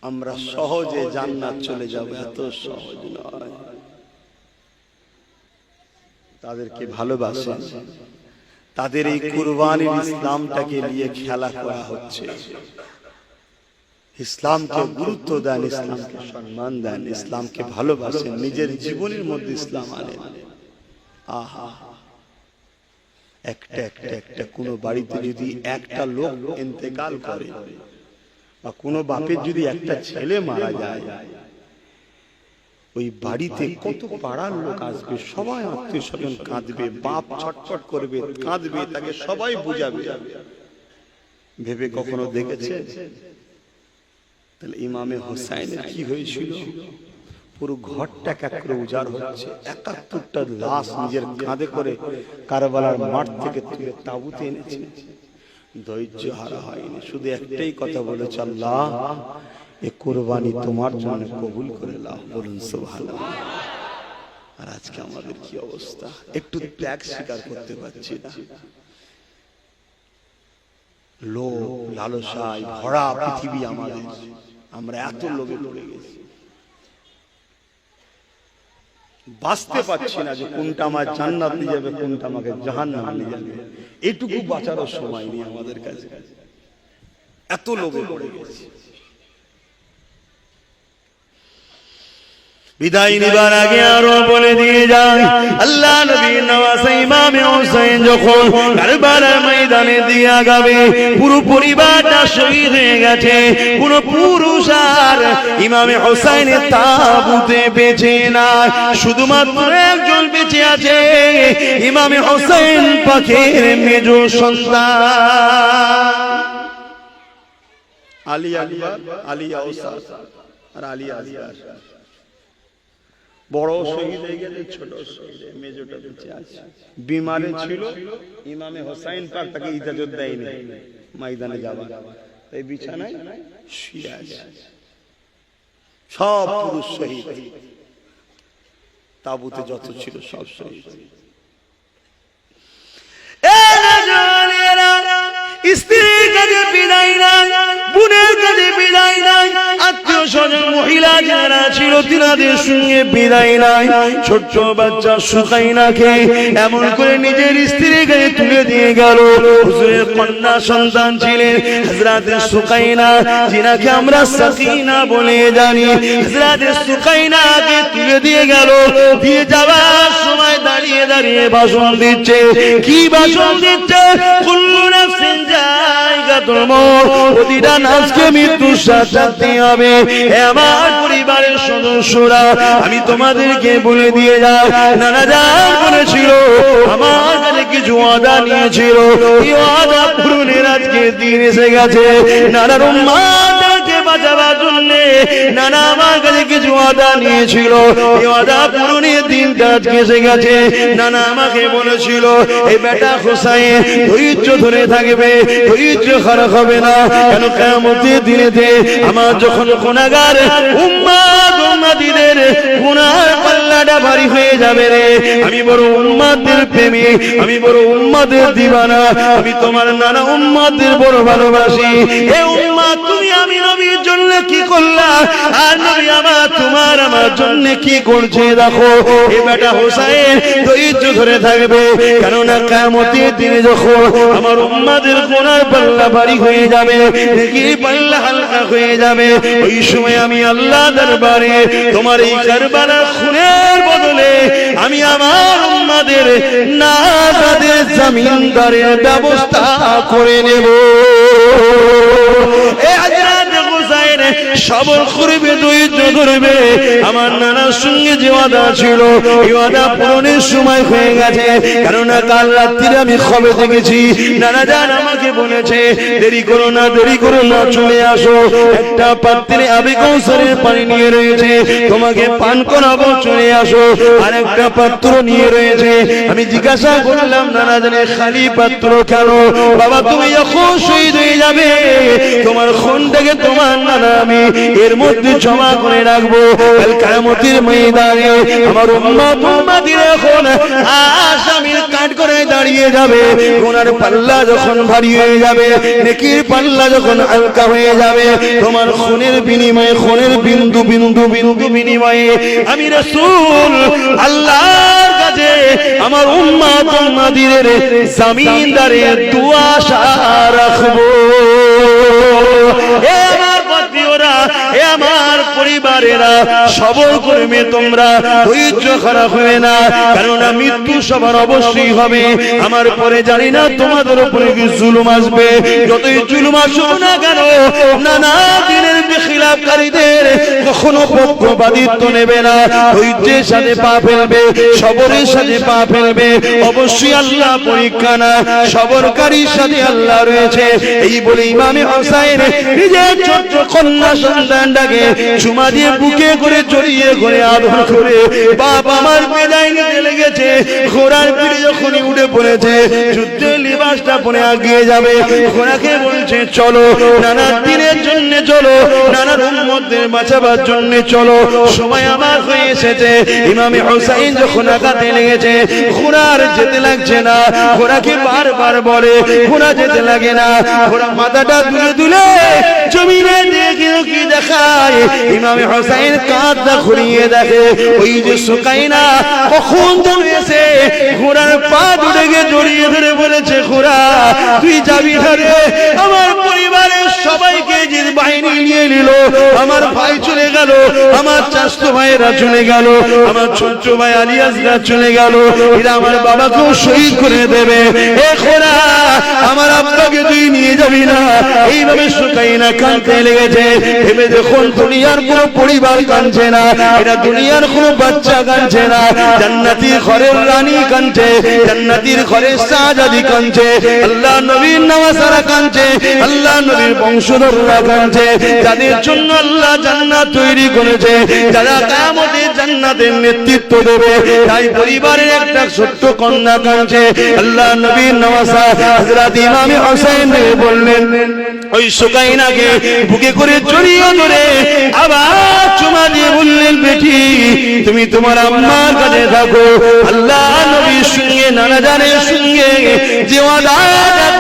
আমরা সহজে জান্নাত চলে যাব এত সহজ নয় তাদেরকে ভালোবাসেন তাদের এই কুরবানির ইসলামটাকে নিয়ে খেলা করা হচ্ছে ইসলামকে গুরুত্ব দেন ইসলামকে সম্মান দেন ইসলামকে ভালোবাসেন নিজের জীবনের মধ্যে ইসলাম আনেন আহা একটা কোন বাড়িতে যদি একটা লোক ইন্তেকাল করে বা কোনো বাপের যদি একটা ছেলে মারা যায় ওই বাড়িতে কত পাড়ার লোক আসবে সবাই আত্মীয় স্বজন কাঁদবে বাপ ছটফট করবে কাঁদবে তাকে সবাই বুঝাবে ভেবে কখনো দেখেছে তাহলে ইমামে হোসেনের কি হয়েছিল পুরো ঘরটা এক করে উজাড় হচ্ছে ৭১টা লাশ নিজের কাঁধে করে কারবালার মাঠ থেকে তুলে তাঁবুতে এনেছে ধৈর্য হারা হয়নি শুধু একটাই কথা বলেছে আল্লাহ এ কুরবানি তোমার জন্য কবুল করে নাও বলুন সুবহানাল্লাহ আর আজকে আমাদের কি অবস্থা একটু ত্যাগ স্বীকার করতে পারছি না লোভ লালসায় ভরা পৃথিবী আমাদের আমরা এত লোভে পড়ে গেছি বাঁচতে পারছি না যে কোনটা আমার জান্নাত নিয়ে যাবে কোনটা আমাকে জাহান্নাম নিয়ে যাবে এটুকু বাঁচারও সময় নেই আমাদের কাছে এত লোভে পড়ে গেছি বিদায় নিবার আগে আরো বলে দিয়ে যান আল্লাহ নবী নওয়াজ ইমাম হোসেন যখন কারবালার ময়দানে দিয়ে আগাবে পুরো পরিবারটা শহীদ হয়ে গেছে কোন পুরুষ আর ইমাম হোসেনের তাবুতে বেঁচে না শুধুমাত্র একজন বেঁচে আছে ইমাম হোসেন পাকের মেজ সন্তান আলী আকবর আলী আওসার আর আলী আসগার বড় শহীদ হয়ে গেলে ছোট শহীদ মেজটা বেঁচে আছে বিমারে ছিল ইমামে হোসেন পাক তাকে ইজাজত দেয়নি ময়দানে যাওয়ার তাই বিছানায় শুয়ে আছে সব পুরুষ শহীদ তাবুতে যত ছিল সব শহীদ স্ত্রীর কাছে বিদায় নাই বোনের কাছে বিদায় নাই আত্মীয় স্বজন মহিলা যারা ছিল তিনাদের সঙ্গে বিদায় নাই। ছোট্ট বাচ্চা সুকাইনাকে এমন করে নিজের স্ত্রীর গায়ে তুলে দিয়ে গেল। হুজুরের কন্যা সন্তান ছিলেন হযরত সুকাইনা, যিনাকে আমরা সাকিনা বলে জানি। হযরত সুকাইনাকে তুলে দিয়ে গেল। দিয়ে যাওয়ার সময় দাঁড়িয়ে দাঁড়িয়ে ভাষণ দিচ্ছে। কি ভাষণ দিচ্ছে? কুল্লু নাফসিন যায়গাতুল মউত, প্রতিটা নাফসকে মৃত্যুর স্বাদ চাখতে হবে। হে আমার পরিবারের সদস্যরা, আমি তোমাদেরকে বলে দিয়ে যাই, নানা জান বলেছিল আমার কাছে কিছু ওয়াদা নিয়েছিল, এই ওয়াদা পূরণের আজকে দিন এসে গেছে। নানার উম্মতকে বাঁচাবার জন্য নানা আমার কাছে কিছু ওয়াদা নিয়েছিল, এই ওয়াদা পূরণের দিনটা আজকে এসে গেছে। নানা আমাকে বলেছিল, এই বেটা হোসাইন ধৈর্য ধরে থাকবে, ধৈর্য খারাপ হবে না, কেন কিয়ামতের দিনেতে আমার যখন গুনাহগার উম্মত উম্মতিদের গুনার পাল্লাটা ভারী হয়ে যাবে রে, আমি বড় উম্মতের প্রেমী, আমি বড় উম্মতের দিওয়ানা, আমি তোমার নানা উম্মতের বড় ভালোবাসি। হে উম্মত, তুমি আমি নবীর জন্য কি করলা, আর নবী তোমার আমার জন্য কি করছে দেখো। এই বেটা হোসাইন ধৈর্য ধরে থাকবে, কেননা কিয়ামতের দিনে যখন আমার উম্মতের গুনার পাল্লা ভারী হয়ে যাবে, নেকির পাল্লা হালকা হয়ে যাবে, ওই সময় আমি আল্লাহ দরবারে তোমার এই কারবালার খুনের বদলে আমি আমার উম্মতের নাজাদের জমিনদারের ব্যবস্থা করে নেব। সবর করবে, ধৈর্য ধরবে। আমার নানার সঙ্গে যে ওয়াদা ছিল, এই ওয়াদা পূরণের সময় হয়ে গেছে। কেননা কাল রাত্রিরে আমি খবর দেখেছি, নানা জান আমাকে বলেছে, দেরি করো না, দেরি করো না, চলে আসো, একটা পাত্রে আবে কৌসারের পানি নিয়ে রয়েছে, তোমাকে পান করাবো, চলে আসো। আর একটা পাত্র নিয়ে রয়েছে। আমি জিজ্ঞাসা করলাম, নানা জানে খালি পাত্র কেন? বাবা, তুমি যখন শহীদ হয়ে যাবে, তোমার খুনটাকে তোমার নানা আমি এর মধ্যে জমা করে রাখবো। কাল কিয়ামতের ময়দানে আমার উম্মত উম্মতির এখন আসামির কাঠ করে দাঁড়িয়ে যাবে। গুনার পাল্লা যখন ভারী হয়ে যাবে, নেকির পাল্লা যখন হালকা হয়ে যাবে, তোমার খুনের বিনিময়ে, খুনের বিন্দু বিন্দু বিন্দু বিনিময়ে আমি রাসূল আল্লাহর কাছে আমার উম্মত উম্মতিদের জমিনদারের দুআ আশা রাখবো। হে আমার প্রিয়রা, হে আমার পরিবারেরা, সবর করবে তোমরা, ধৈর্য খারাপ হবে না, কেননা মৃত্যু সবার অবশ্যই হবে। আমার পরে জানি না তোমাদের উপরে কি জুলুম আসবে, যতই জুলুম আসুক না কেন, নানা দিনের বিখিলাফকারীদের কখনো পক্ষপাতিত্ব নেবে না, ধৈর্যের সাথে পা ফেলবে, সবরের সাথে পা ফেলবে। অবশ্যই আল্লাহ পরীক্ষা না, সবরকারীর সাথে আল্লাহ রয়েছে। এই বলে ইমামে হোসাইন নিজের ছোট্ট কন্যা সন্তানটাকে চুমা দিয়ে বুকে করে জড়িয়ে করে আদর করে, বাপ আমার বিদায় নিতে লেগেছে। ঘোড়ার পিঠে যখনই উঠে পড়েছে, যুদ্ধের লিবাসটা পরে এগিয়ে যাবে, ঘোড়াকে বলছে চলো, নানার দিনের জন্য চলো, নানার উম্মতদের বাঁচাবার জন্য চলো, সময় আমার হয়ে এসেছে। ইমামে হোসাইন যখন আঘাতে লেগেছে, ঘোড়ার যেতে লাগছে না, ঘোড়াকে বারবার বলে, ঘোড়া যেতে লাগে না, ঘোড়া মাথাটা দুলে দুলে জমিনে দেখে কি দেখায়, ইমামে হোসাইন কাঁধটা ঘুরিয়ে দেখে, ওই যে সুকাইনা কখন চলে এসে ঘোড়ার পা দুটে গিয়ে জড়িয়ে ধরে বলেছে, ঘোড়া তুই যাবি না রে, আমার পরিবারের সবাইকে যে বাহিনী নিয়ে নিল, আমার ভাই চলে গেল, আমার চাচতো ভাইয়েরা চলে গেল, আমার ছোট ভাই আলিয়াসরা চলে গেল, এরা আমার বাবাকেও শহীদ করে দেবে। এ ঘোড়া, আমার আব্বাকে তুই নিয়ে যাবি না। এইভাবে সুকাইনা কাঁদতে লেগেছে। ভেবে দেখুন, দুনিয়ার কোনো পরিবার কাঁদছে না, এটা দুনিয়ার কোনো বাচ্চা কাঁদছে না, জান্নাতীর ঘরের রানী কাঁদছে, জান্নাতীর ঘরের শাহজাদি কাঁদছে, আল্লাহ নবীর নওয়াসারা কাঁদছে, আল্লাহ নবীর বংশধররা কাঁদছে, যাদের জন্য আল্লাহ জান্নাত তৈরি করেছে, যারা কিয়ামতে জান্নাতের নেতৃত্ব দেবে, তাই পরিবারের একটা ছোট্ট কন্যা কাঁদছে। আল্লাহ নবীর নওয়াসা হযরত ইমামে হোসেন বললেন, ওই সুকাইনাকে বুকে করে জড়িয়ে ধরে আবার চুমা দিয়ে বললেন, বেটি তুমি তোমার আম্মার কাছে থাকো। আল্লাহ নবীর সঙ্গে নানা জানের সঙ্গে যে ওয়াদা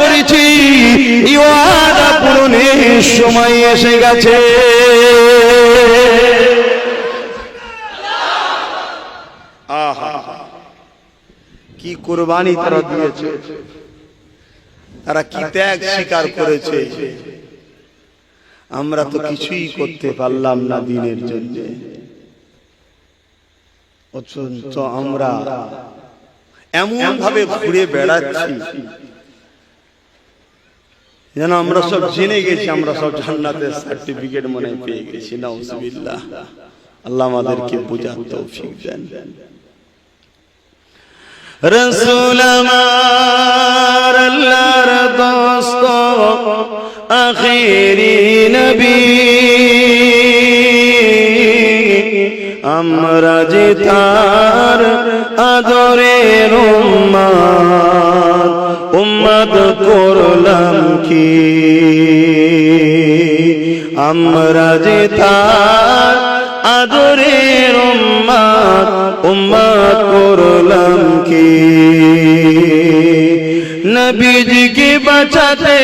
করেছি এই ওয়াদা পূরণের সময় এসে গেছে। আহা, কি কুরবানি তারা দিয়েছে, তারা কি ত্যাগ স্বীকার করেছে। আমরা তো কিছুই করতে পারলাম না দিনের জন্য, অথচ আমরা এমন ভাবে ঘুরে বেড়াচ্ছি যেন আমরা সব জেনে গেছি, আমরা সব জান্নাতের সার্টিফিকেট মনে পেয়ে গেছি। নাউজুবিল্লাহ, আল্লাহ আমাদেরকে বুঝার তৌফিক দেন। রসুল আমার আল্লাহর দোস্ত আখিরি নবী, আমরা যে তার আদরের উম্মত, উম্মত করলাম কি, আমরা যে তার আদরের উম্মত, উম্মত করলাম কি। নবীজিকে বাঁচাতে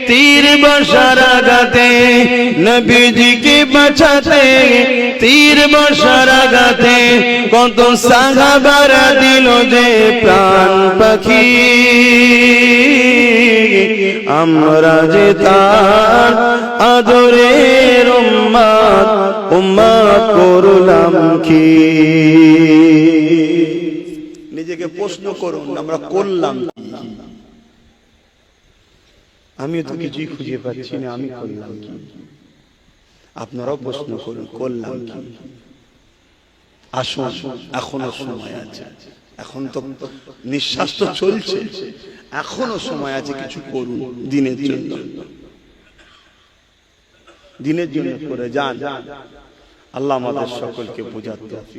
তীর বর্ষার আঘাতে, নবীজিকে বাঁচাতে তীর বর্ষার আঘাতে কত সাহাবারা দিল যে প্রাণ পাখি, আমরা যে তার আদরের উম্মত, উম্মত করলাম কি। নিজেকে প্রশ্ন করুন, আমরা করলাম কি? আমি তো কিছুই খুঁজে পাচ্ছি না, আমি করলাম কি? আপনারাও প্রশ্ন করুন, করলাম কি? আসুন, এখনো সময় আছে, এখন তো নিঃশ্বাস তো চলছে, এখনো সময় আছে, কিছু করুন দিনের জন্য, দিনের জন্য করে যান। আল্লাহ আমাদের সকলকে বোঝার তৌফিক